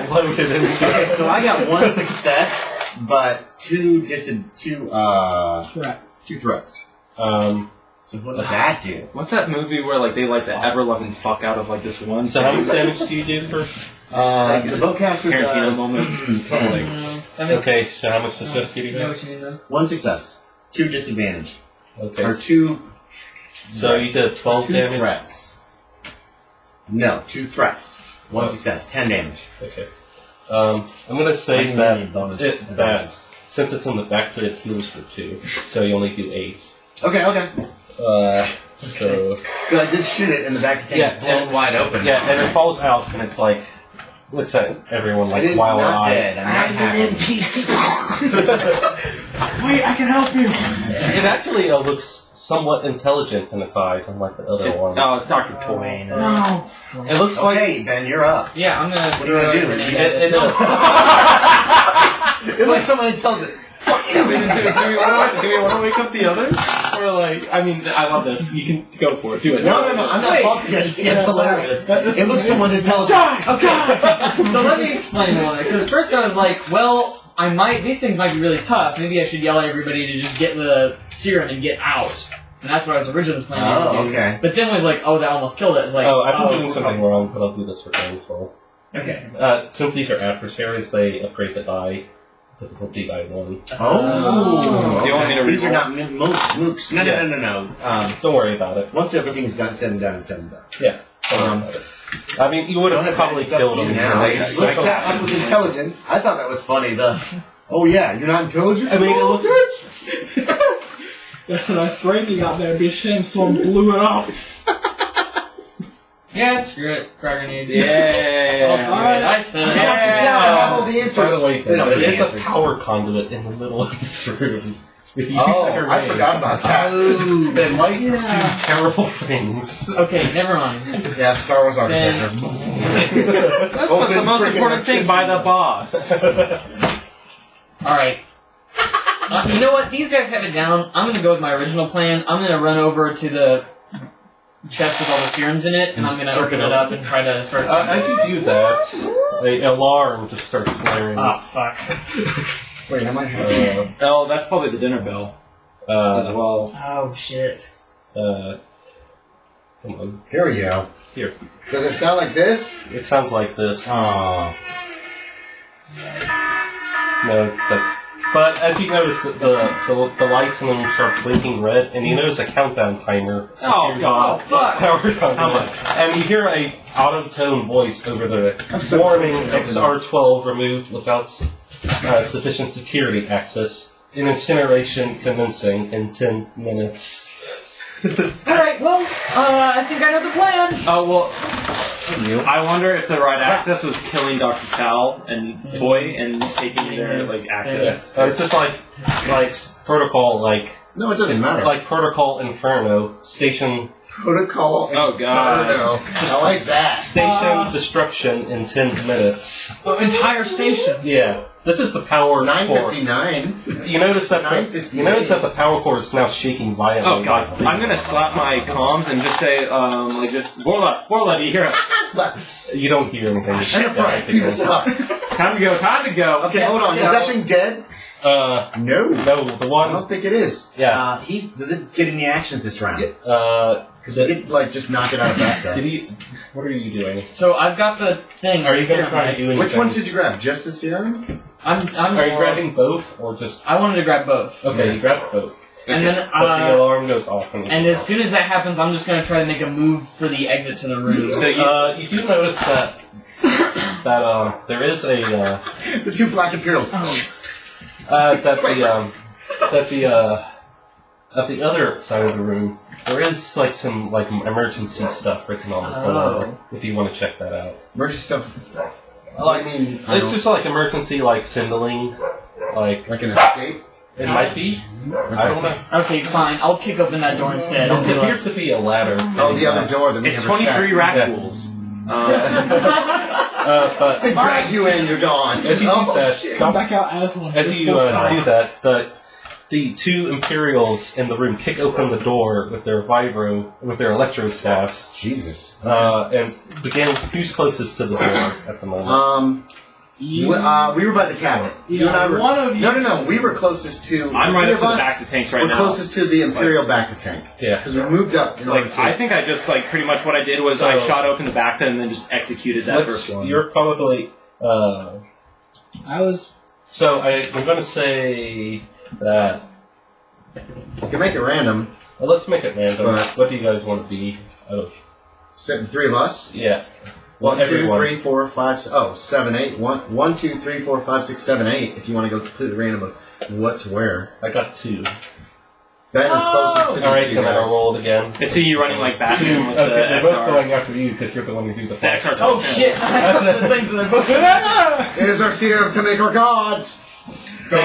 Speaker 1: loaded into
Speaker 2: Okay,
Speaker 1: it.
Speaker 2: so I got 1 success, but 2 threats. So what does that do?
Speaker 3: What's that movie where like they like the ever-loving fuck out of like this one?
Speaker 1: So how much damage do you do for?
Speaker 2: The bowcaster
Speaker 3: Tarantino
Speaker 2: does
Speaker 3: moment.
Speaker 2: 10.
Speaker 1: Okay, so how much success do you
Speaker 4: I know
Speaker 1: have?
Speaker 4: what you mean though.
Speaker 2: 1 success, 2 disadvantage,
Speaker 1: Okay,
Speaker 2: or 2.
Speaker 1: so you did 12
Speaker 2: 2
Speaker 1: damage.
Speaker 2: threats. No, 2 threats. 1 success, 10 damage.
Speaker 1: Okay. I'm gonna
Speaker 2: I
Speaker 1: say
Speaker 2: can
Speaker 1: that
Speaker 2: give you bonus
Speaker 1: that
Speaker 2: advantage.
Speaker 1: since it's in the back, it heals for 2, so you only do 8.
Speaker 2: Okay.
Speaker 1: So
Speaker 2: Good, I did shoot it in the back to tank.
Speaker 1: Yeah,
Speaker 2: It's blown wide open.
Speaker 1: yeah, and it falls out, and it's like looks at everyone like
Speaker 2: It is
Speaker 1: wild
Speaker 2: not
Speaker 1: eyed.
Speaker 2: dead. I'm not happy.
Speaker 3: Wait, I can help you.
Speaker 1: It actually looks somewhat intelligent in its eyes, unlike the other ones.
Speaker 3: Oh, it's Dr. Twain.
Speaker 5: No.
Speaker 1: It looks like
Speaker 2: Okay, Ben, you're up.
Speaker 4: Yeah, I'm gonna.
Speaker 2: What do you want to do? It's like someone intelligent.
Speaker 3: Do we want to wake up the others? Or like, I mean, I love this. You can go for it. Do it.
Speaker 2: No, I'm not faulting you. I just think it's hilarious. It looks somewhat intelligent.
Speaker 4: Okay, so let me explain why. Because first I was like, well, these things might be really tough. Maybe I should yell at everybody to just get the serum and get out. And that's what I was originally planning to do.
Speaker 2: Okay.
Speaker 4: But then was like, oh, that almost killed it. It's like,
Speaker 1: I've been doing something wrong, but I'll do this for games well.
Speaker 4: Okay.
Speaker 1: Since these are adversaries, they upgrade the die difficulty by 1.
Speaker 2: Oh.
Speaker 3: Do you want me to
Speaker 2: These are
Speaker 3: reroll?
Speaker 2: not mooks. No.
Speaker 1: Don't worry about it.
Speaker 2: Once everything's done, said and done, it's said and done.
Speaker 1: Yeah. Don't worry about it. I mean, you would have probably
Speaker 2: It's up
Speaker 1: killed
Speaker 2: to you
Speaker 1: them
Speaker 2: now.
Speaker 1: anyways.
Speaker 2: Look that up with intelligence. I thought that was funny. Oh yeah, you're not intelligent?
Speaker 1: I mean, it looks.
Speaker 5: That's a nice brain you got there. It'd be a shame someone blew it up.
Speaker 4: Yeah, screw it. Frag grenade.
Speaker 3: Yeah.
Speaker 5: Alright.
Speaker 4: I said it.
Speaker 2: I have all the answers.
Speaker 1: By the way,
Speaker 2: We don't know
Speaker 1: there
Speaker 2: the
Speaker 1: is a
Speaker 2: answers.
Speaker 1: power conduit in the middle of this room. If you use
Speaker 2: Oh,
Speaker 1: a grenade,
Speaker 2: I forgot about that.
Speaker 1: It might do terrible things.
Speaker 4: Okay, never mind.
Speaker 2: Yeah, Star Wars architecture.
Speaker 3: Let's put the most important thing by the boss.
Speaker 4: Alright. You know what? These guys have it down. I'm gonna go with my original plan. I'm gonna run over to the chest with all the serums in it, and I'm gonna open it up and try to start.
Speaker 1: As you do that, an alarm just starts blaring.
Speaker 4: Fuck.
Speaker 2: Wait, I might have.
Speaker 3: Oh, that's probably the dinner bell as well.
Speaker 4: Oh, shit.
Speaker 1: Come on.
Speaker 2: Here we go.
Speaker 1: Here.
Speaker 2: Does it sound like this?
Speaker 1: It sounds like this.
Speaker 2: Oh.
Speaker 1: No, that's. But as you notice, the lights in them start blinking red, and you notice a countdown timer.
Speaker 3: Oh,
Speaker 1: appears
Speaker 3: God.
Speaker 1: on the power conduit.
Speaker 3: How much?
Speaker 1: And you hear a auto-tone voice over the
Speaker 2: I'm so
Speaker 1: warning
Speaker 2: afraid to open
Speaker 1: XR12 removed without sufficient security access. Incineration commencing in 10 minutes.
Speaker 4: Alright, well, I think I know the plan.
Speaker 3: Oh, well, I wonder if the right access was killing Dr. Chow and Toy and taking their, like, access.
Speaker 1: It's just like protocol,
Speaker 2: No, it doesn't matter.
Speaker 1: like protocol Inferno, station
Speaker 2: Protocol.
Speaker 3: Oh, God.
Speaker 2: I like that.
Speaker 1: station destruction in 10 minutes.
Speaker 5: The entire station.
Speaker 1: Yeah. This is the power core.
Speaker 2: 9:59.
Speaker 1: You notice that the power core is now shaking violently.
Speaker 3: Oh, God. I'm gonna slap my comms and just say, Borla, do you hear us?
Speaker 1: You don't hear anything.
Speaker 2: Enterprise, people stop.
Speaker 3: Time to go.
Speaker 2: Okay, hold on. Is that thing dead?
Speaker 1: No,
Speaker 2: No.
Speaker 1: the
Speaker 2: I
Speaker 1: one.
Speaker 2: don't think it is.
Speaker 1: Yeah.
Speaker 2: Does it get any actions this round? Because
Speaker 1: Did
Speaker 2: it did, just knock it out of that.
Speaker 1: you? What are you doing?
Speaker 4: So I've got the thing.
Speaker 1: Are you going to
Speaker 4: serum,
Speaker 1: try
Speaker 4: right?
Speaker 1: to do anything?
Speaker 2: Which ones did you grab? Just the serum?
Speaker 4: I'm
Speaker 1: Are you grabbing both or just?
Speaker 4: I wanted to grab both.
Speaker 1: Okay, you grabbed both.
Speaker 4: And then,
Speaker 1: But the alarm goes off.
Speaker 4: and as soon as that happens, I'm just gonna try to make a move for the exit to the room.
Speaker 1: So you do notice that there is a
Speaker 2: The 2 black Imperials.
Speaker 1: at the other side of the room, there is like some like emergency stuff written on the floor. If you want to check that out.
Speaker 2: Emergency stuff.
Speaker 1: Like,
Speaker 2: I mean,
Speaker 1: it's just like emergency like signaling, like
Speaker 2: an escape.
Speaker 1: it might be. I don't know.
Speaker 4: Okay, fine. I'll kick open that door instead.
Speaker 1: It appears to be a ladder.
Speaker 2: Oh, the other door that we
Speaker 3: It's
Speaker 2: never
Speaker 3: 23
Speaker 2: checked.
Speaker 3: rat pools.
Speaker 1: But
Speaker 2: They drag you in, you're gone.
Speaker 1: as you do that,
Speaker 2: shit.
Speaker 5: Come back out as one.
Speaker 1: as you do that, the two Imperials in the room kick open the door with their electro staffs,
Speaker 2: Jesus.
Speaker 1: and begin. Who's closest to the door at the moment?
Speaker 2: We were by the cabinet. You and I were.
Speaker 5: one of you.
Speaker 2: No. We were closest to.
Speaker 3: I'm right
Speaker 2: three
Speaker 3: up
Speaker 2: of
Speaker 3: to the
Speaker 2: us
Speaker 3: back to tanks right
Speaker 2: We're
Speaker 3: now.
Speaker 2: closest to the Imperial back to tank.
Speaker 1: Yeah.
Speaker 2: Because we moved up. In order
Speaker 3: Like,
Speaker 2: to,
Speaker 3: I think I just, like, pretty much what I did was I shot open the back and then just executed that first one.
Speaker 1: You're probably.
Speaker 5: I was.
Speaker 1: So I'm going to say that.
Speaker 2: You can make it random.
Speaker 1: Well, let's make it random.
Speaker 2: But-
Speaker 1: What do you guys want to be? Out of
Speaker 2: The three of us.
Speaker 1: yeah.
Speaker 2: 1, 2,
Speaker 1: everyone.
Speaker 2: 3, 4, 5, 7, 8. 1, 2, 3, 4, 5, 6, 7, 8. If you want to go completely random of what's where.
Speaker 1: I got 2.
Speaker 2: Ben is closest to
Speaker 1: All right,
Speaker 2: these
Speaker 1: can
Speaker 2: two
Speaker 1: I
Speaker 2: guys.
Speaker 1: roll it again?
Speaker 3: I see you running, like, Batman with
Speaker 1: Okay,
Speaker 3: the
Speaker 1: they're both
Speaker 3: XR.
Speaker 1: going after you because you're the one who do the
Speaker 3: The XR
Speaker 4: Oh shit! I have the things that are both.
Speaker 2: It is our serum to make our gods.
Speaker 1: They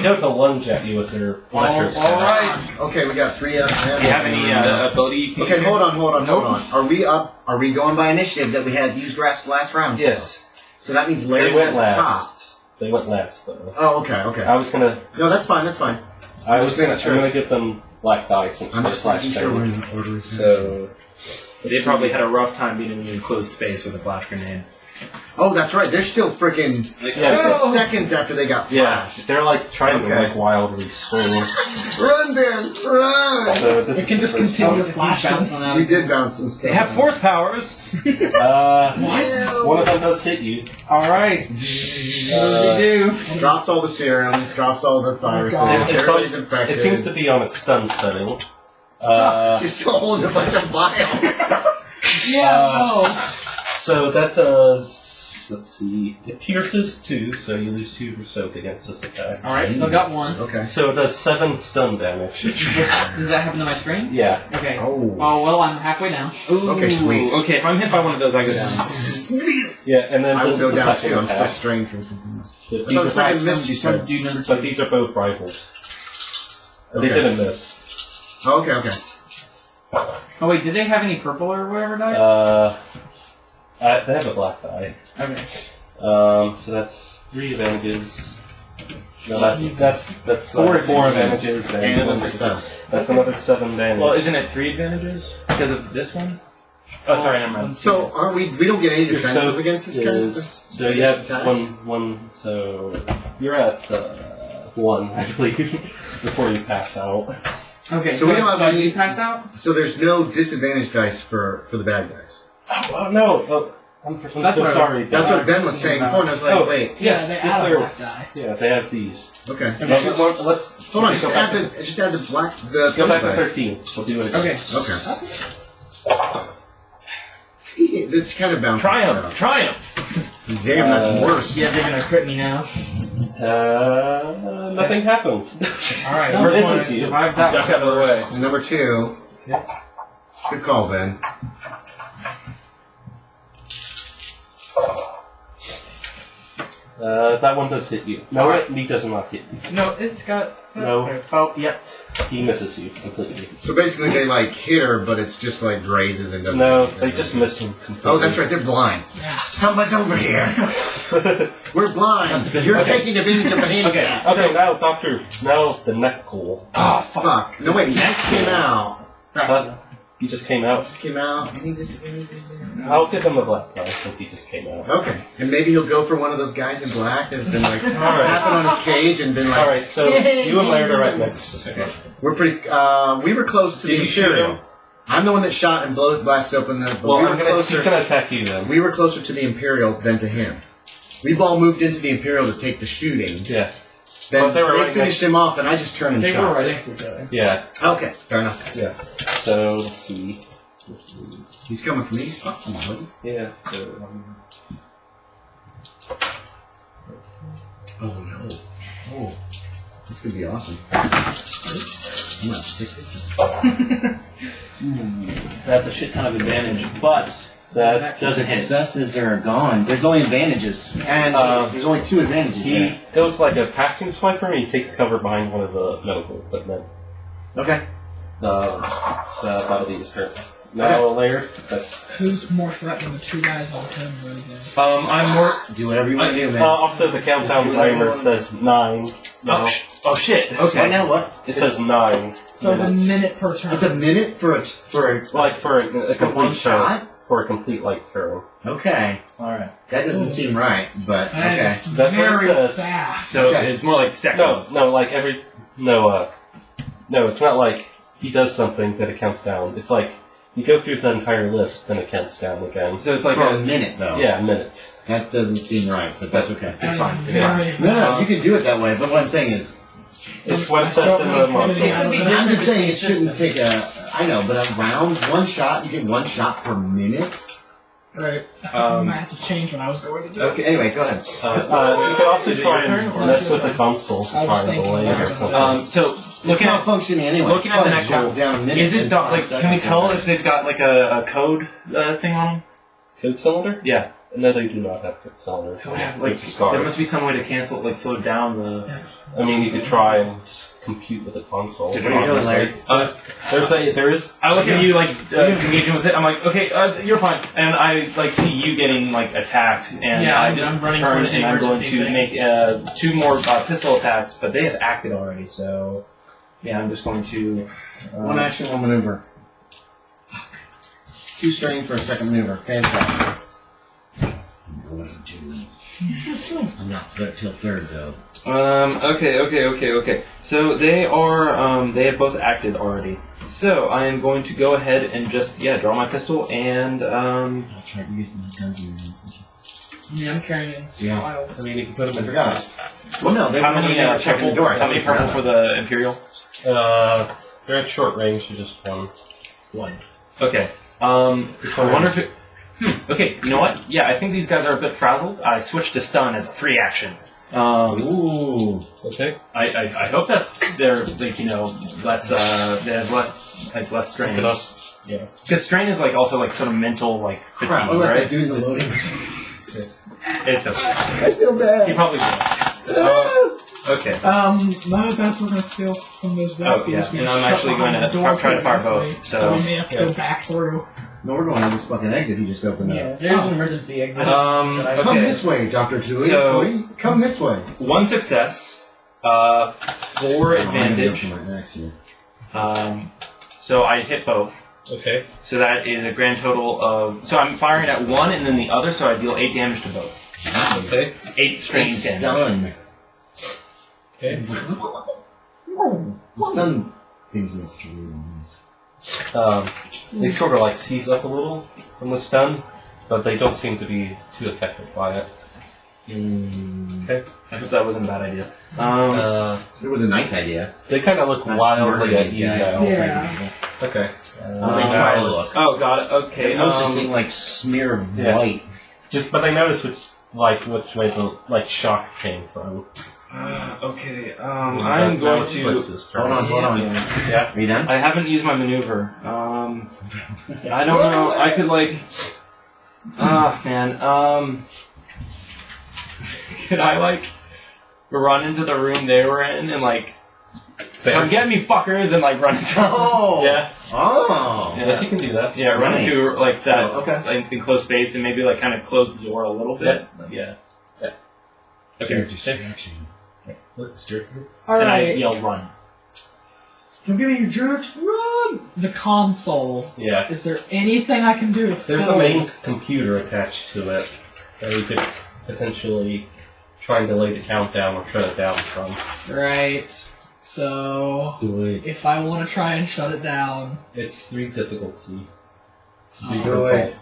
Speaker 1: go to lunge at you with their electro staff.
Speaker 2: Alright. Okay, we got 3 up.
Speaker 3: Do you have any ability you can
Speaker 2: Okay,
Speaker 3: use?
Speaker 2: hold on. Are we up? Are we going by initiative that we had used last round?
Speaker 1: Yes.
Speaker 2: So that means
Speaker 1: They
Speaker 2: Larry's
Speaker 1: went
Speaker 2: at the top.
Speaker 1: last. They went last though.
Speaker 2: Oh, okay.
Speaker 1: I was gonna.
Speaker 2: No, that's fine.
Speaker 1: I'm gonna give them black dice instead
Speaker 2: I'm
Speaker 1: of
Speaker 2: just
Speaker 1: flash
Speaker 2: making sure we're
Speaker 1: damage.
Speaker 2: in order.
Speaker 1: So
Speaker 3: They probably had a rough time being in an enclosed space with a flash grenade.
Speaker 2: Oh, that's right. They're still freaking
Speaker 1: yeah,
Speaker 2: seconds after they got flashed.
Speaker 1: they're like trying
Speaker 2: Okay.
Speaker 1: to like wildly swing.
Speaker 2: Run, Ben! Run!
Speaker 1: So this
Speaker 5: We can
Speaker 1: is
Speaker 5: just
Speaker 1: the first
Speaker 5: continue
Speaker 1: one.
Speaker 5: to flash
Speaker 4: Bounce
Speaker 5: them.
Speaker 4: one out.
Speaker 2: We did bounce some stuff.
Speaker 3: They have force powers!
Speaker 1: One of them does hit you.
Speaker 3: Alright.
Speaker 4: They do.
Speaker 2: Drops all the serums, drops all the viruses.
Speaker 5: God.
Speaker 2: Everybody's infected.
Speaker 1: It seems to be on its stun setting.
Speaker 2: She's still holding a bunch of vials.
Speaker 1: So that does. Let's see. It pierces 2, so you lose 2 for soak against this attack.
Speaker 4: All right, still got 1.
Speaker 2: Okay.
Speaker 1: So it does 7 stun damage.
Speaker 4: Does that happen to my strain?
Speaker 1: Yeah.
Speaker 4: Okay.
Speaker 2: Oh.
Speaker 4: Well, I'm halfway down.
Speaker 2: Okay, sweet.
Speaker 3: Okay, if I'm hit by one of those, I go down.
Speaker 1: Yeah, and then
Speaker 2: I
Speaker 1: this
Speaker 2: will go
Speaker 1: is the
Speaker 2: down
Speaker 1: second
Speaker 2: too. I'm still
Speaker 1: attack.
Speaker 2: strained from something else.
Speaker 1: These
Speaker 2: No,
Speaker 1: are-
Speaker 2: the second miss you said.
Speaker 4: Do number 2.
Speaker 1: But these are both rifles. They
Speaker 2: Okay.
Speaker 1: didn't miss.
Speaker 2: Oh, okay.
Speaker 4: Oh wait, did they have any purple or whatever dice?
Speaker 1: They have a black die.
Speaker 4: Okay.
Speaker 1: So that's 3 advantages. No, that's 4 advantages
Speaker 2: And a success.
Speaker 1: That's another 7 damage.
Speaker 3: Well, isn't it 3 advantages? Because of this one? Oh, sorry, never mind.
Speaker 2: So, aren't we don't get any
Speaker 1: Your
Speaker 2: defenses
Speaker 1: soak
Speaker 2: against this kind of stuff?
Speaker 1: So you have
Speaker 2: Attacks?
Speaker 1: one. So you're at 1 actually before you pass out.
Speaker 4: Okay.
Speaker 2: So we don't have
Speaker 4: so
Speaker 2: any-
Speaker 4: you pass out.
Speaker 2: So there's no disadvantage dice for the bad guys.
Speaker 1: Oh no! I'm so
Speaker 4: That's what I was-
Speaker 1: sorry.
Speaker 2: That's what Ben was saying before, and I was like, wait.
Speaker 1: Yes,
Speaker 5: they
Speaker 1: yes,
Speaker 5: add a
Speaker 1: there
Speaker 5: black
Speaker 1: is.
Speaker 5: die.
Speaker 1: Yeah, they have these.
Speaker 2: Okay.
Speaker 1: Let's
Speaker 2: Hold on,
Speaker 1: go
Speaker 2: just
Speaker 1: back
Speaker 2: add the black
Speaker 1: Let's go back to
Speaker 2: dice.
Speaker 1: 13. We'll do it again.
Speaker 4: Okay.
Speaker 2: Okay. It's kind of bouncing.
Speaker 3: Triumph!
Speaker 2: Damn, that's worse.
Speaker 4: Yeah, they're gonna crit me now.
Speaker 1: Nothing happens.
Speaker 4: All right.
Speaker 1: No,
Speaker 4: First
Speaker 1: this
Speaker 4: one
Speaker 1: is you.
Speaker 4: survived that.
Speaker 1: Duck out of the way.
Speaker 2: And number 2. Good call, Ben.
Speaker 1: That one does hit you. No, he does not hit you.
Speaker 4: No, it's got.
Speaker 1: No.
Speaker 4: Oh, yep.
Speaker 1: He misses you completely.
Speaker 2: So basically, they like hit her, but it's just like grazes and doesn't.
Speaker 1: No, they just miss him completely.
Speaker 2: Oh, that's right. They're blind. Someone's over here. We're blind. You're
Speaker 1: Okay.
Speaker 2: taking advantage of a handicap.
Speaker 1: Okay, now, Doctor, now the neck goal.
Speaker 2: Oh, fuck. No, wait. Next came out.
Speaker 1: He just came out.
Speaker 2: Just came out. Any disadvantages there?
Speaker 1: I'll give him a black die since he just came out.
Speaker 2: Okay. And maybe he'll go for one of those guys in black that's been like tapping on his cage and been like.
Speaker 1: Alright, so you and Laird are right next. Okay.
Speaker 2: We're pretty. We were close to
Speaker 1: Did
Speaker 2: the
Speaker 1: you shoot
Speaker 2: Imperial.
Speaker 1: him?
Speaker 2: I'm the one that shot and blasted open the. But
Speaker 1: Well,
Speaker 2: we were closer.
Speaker 1: he's gonna attack you then.
Speaker 2: We were closer to the Imperial than to him. We've all moved into the Imperial to take the shooting.
Speaker 1: Yeah.
Speaker 2: Then
Speaker 1: But they were right
Speaker 2: finished him off, and I just turned and
Speaker 4: They
Speaker 2: shot.
Speaker 4: were right next to each other.
Speaker 1: Yeah.
Speaker 2: Okay, fair enough.
Speaker 1: Yeah. So, let's see. This is,
Speaker 2: He's coming for me. Fuck you, buddy.
Speaker 1: yeah, so,
Speaker 2: Oh no. Oh, this could be awesome. I'm gonna pick this up.
Speaker 3: That's a shit ton of advantage, but that doesn't hit.
Speaker 2: Successes are gone. There's only advantages. And there's only 2 advantages
Speaker 1: He
Speaker 2: there.
Speaker 1: goes like a passing swiper, and he takes cover behind one of the medical equipment.
Speaker 2: Okay.
Speaker 1: That'll be his turn. Now, Laird, that's...
Speaker 5: Who's more threatening, the 2 guys on him or the...
Speaker 3: I'm more...
Speaker 2: Do whatever you want to do, man.
Speaker 1: also, the countdown timer says 9. No.
Speaker 3: Oh shit,
Speaker 2: Right
Speaker 3: okay.
Speaker 2: now, what?
Speaker 1: It says 9.
Speaker 5: So it's a
Speaker 1: minutes.
Speaker 5: minute per turn.
Speaker 2: It's a minute for a
Speaker 1: Like, for a
Speaker 2: one
Speaker 1: complete turn.
Speaker 2: shot?
Speaker 1: For a complete, turn.
Speaker 2: Okay.
Speaker 3: Alright.
Speaker 2: That doesn't seem right, but
Speaker 5: That
Speaker 2: okay.
Speaker 5: is
Speaker 1: That's what it
Speaker 5: very
Speaker 1: says.
Speaker 5: fast.
Speaker 3: So
Speaker 2: Okay.
Speaker 3: it's more like seconds.
Speaker 1: No, like every... No, it's not like he does something that it counts down. It's like, you go through the entire list, then it counts down again.
Speaker 3: So it's like
Speaker 2: For a minute, though.
Speaker 1: Yeah, a minute.
Speaker 2: That doesn't seem right, but that's okay.
Speaker 3: It's fine. It's
Speaker 5: Very
Speaker 3: fine.
Speaker 2: No, you can do it that way, but what I'm saying is,
Speaker 1: It's what it says in the module.
Speaker 2: I'm just saying it shouldn't take I know, but a round, 1 shot, you get 1 shot per minute?
Speaker 5: Right. I might have to change what I was going to do.
Speaker 2: Okay, anyway, go ahead.
Speaker 1: You can also
Speaker 3: Is it
Speaker 1: try
Speaker 3: your
Speaker 1: and
Speaker 3: turn, or
Speaker 1: mess
Speaker 5: is
Speaker 1: with
Speaker 5: it
Speaker 1: the console to
Speaker 5: I was
Speaker 1: try and
Speaker 5: thinking
Speaker 1: delay it or
Speaker 5: about
Speaker 1: something.
Speaker 3: So
Speaker 2: It's
Speaker 3: looking
Speaker 2: not
Speaker 3: at
Speaker 2: functioning anyway.
Speaker 3: looking at the
Speaker 2: Probably drop
Speaker 3: next
Speaker 2: down a minute
Speaker 3: is it
Speaker 2: and
Speaker 3: dot,
Speaker 2: 5
Speaker 3: like can we
Speaker 2: seconds
Speaker 3: tell
Speaker 2: or
Speaker 3: if they've got like a code thing on them?
Speaker 1: Code cylinder?
Speaker 3: Yeah.
Speaker 1: No, they do not have code cylinders.
Speaker 3: Like there must be some way to cancel, like slow down the.
Speaker 1: I mean, you could try and just compute with the console.
Speaker 2: What are you doing, Larry?
Speaker 1: There is.
Speaker 3: I look at you like engaging with it. I'm like, okay, you're fine, and I like see you getting like attacked, and
Speaker 4: Yeah,
Speaker 3: I just
Speaker 4: I'm running
Speaker 3: turn
Speaker 4: towards the
Speaker 3: and I'm going
Speaker 4: emergency
Speaker 3: to
Speaker 4: thing.
Speaker 3: make 2 more pistol attacks, but they have acted already, so yeah, I'm just going to.
Speaker 2: 1 action, 1 maneuver. 2 strain for a second maneuver. Okay, attack. I'm going to. I'm not till 3rd, though.
Speaker 3: Okay. So they are, they have both acted already. So I am going to go ahead and just, draw my pistol and,
Speaker 2: I'll try to use the guns in your hands.
Speaker 5: Yeah, I'm carrying it.
Speaker 2: Yeah.
Speaker 1: I mean, you can put them
Speaker 2: I
Speaker 1: in.
Speaker 2: forgot. Well, no, they
Speaker 3: how
Speaker 2: were
Speaker 3: many
Speaker 2: checking the
Speaker 3: purple,
Speaker 2: door.
Speaker 3: how many purple for the Imperial?
Speaker 1: They're at short range, so just 1.
Speaker 3: 1. Okay. I wonder if it, okay, you know what? Yeah, I think these guys are a bit frazzled. I switched to stun as a 3 action.
Speaker 2: Ooh.
Speaker 1: Okay.
Speaker 3: I hope that's they're like less they have less strain.
Speaker 1: Yeah.
Speaker 3: Because strain is like also like sort of mental like fatigue,
Speaker 2: Crap, what was I
Speaker 3: right?
Speaker 2: doing the loading?
Speaker 3: It's okay.
Speaker 2: I feel bad.
Speaker 3: He probably will. Okay.
Speaker 5: Not bad we're going to steal from those
Speaker 3: Oh,
Speaker 5: walkers.
Speaker 3: yeah,
Speaker 5: We
Speaker 3: and I'm
Speaker 5: shut
Speaker 3: actually going
Speaker 5: behind
Speaker 3: to
Speaker 5: the door
Speaker 3: try to fire
Speaker 5: previously,
Speaker 3: both,
Speaker 5: So
Speaker 3: so-
Speaker 5: we may have to go back through.
Speaker 2: No, we're going on this fucking exit he just opened up.
Speaker 4: There's an emergency exit.
Speaker 2: Come
Speaker 3: Okay.
Speaker 2: this way, Dr. Tui.
Speaker 3: So-
Speaker 2: Tui. Come this way.
Speaker 3: 1 success, 4 advantage. So I hit both.
Speaker 1: Okay.
Speaker 3: So that is a grand total of. So I'm firing at 1 and then the other, so I deal 8 damage to both.
Speaker 1: Okay.
Speaker 3: 8 strain damage.
Speaker 2: Stun.
Speaker 1: Okay.
Speaker 2: The stun things makes it really nice.
Speaker 1: They sort of like seize up a little from the stun, but they don't seem to be too affected by it. Okay.
Speaker 3: I hope that wasn't a bad idea.
Speaker 2: It was a nice idea.
Speaker 1: They kind of look
Speaker 2: Not
Speaker 1: wildly
Speaker 2: murdering
Speaker 1: at
Speaker 2: these
Speaker 1: you
Speaker 2: guys.
Speaker 1: now.
Speaker 5: Yeah.
Speaker 1: Okay.
Speaker 2: Well, they try to look.
Speaker 3: Oh, got it. Okay.
Speaker 2: Those just seem like smear of
Speaker 1: yeah.
Speaker 2: white.
Speaker 1: But they notice which way the shock came from.
Speaker 3: Okay. I'm going to.
Speaker 2: Hold on.
Speaker 1: Yeah.
Speaker 2: Are you done?
Speaker 3: I haven't used my maneuver. I don't know. I could like. Man. Could I like run into the room they were in and like forget me fuckers and like run into?
Speaker 2: Oh.
Speaker 3: Yeah.
Speaker 2: Oh.
Speaker 3: Yeah.
Speaker 1: Yes, you can do that.
Speaker 3: Yeah, run
Speaker 2: Nice.
Speaker 3: into like that
Speaker 2: Oh, okay.
Speaker 3: like enclosed space and maybe like kind of close the door a little bit. Yeah.
Speaker 2: Okay. Distraction.
Speaker 1: Let's do it.
Speaker 3: And I
Speaker 5: Alright.
Speaker 3: yell run.
Speaker 2: Come give me your jerks. Run.
Speaker 5: The console.
Speaker 1: Yeah.
Speaker 5: Is there anything I can do to
Speaker 1: There's
Speaker 5: fill-
Speaker 1: a main computer attached to it that you could potentially try and delay the countdown or shut it down from.
Speaker 5: Right. So,
Speaker 2: Do it.
Speaker 5: if I want to try and shut it down,
Speaker 1: It's 3 difficulty.
Speaker 2: Do it.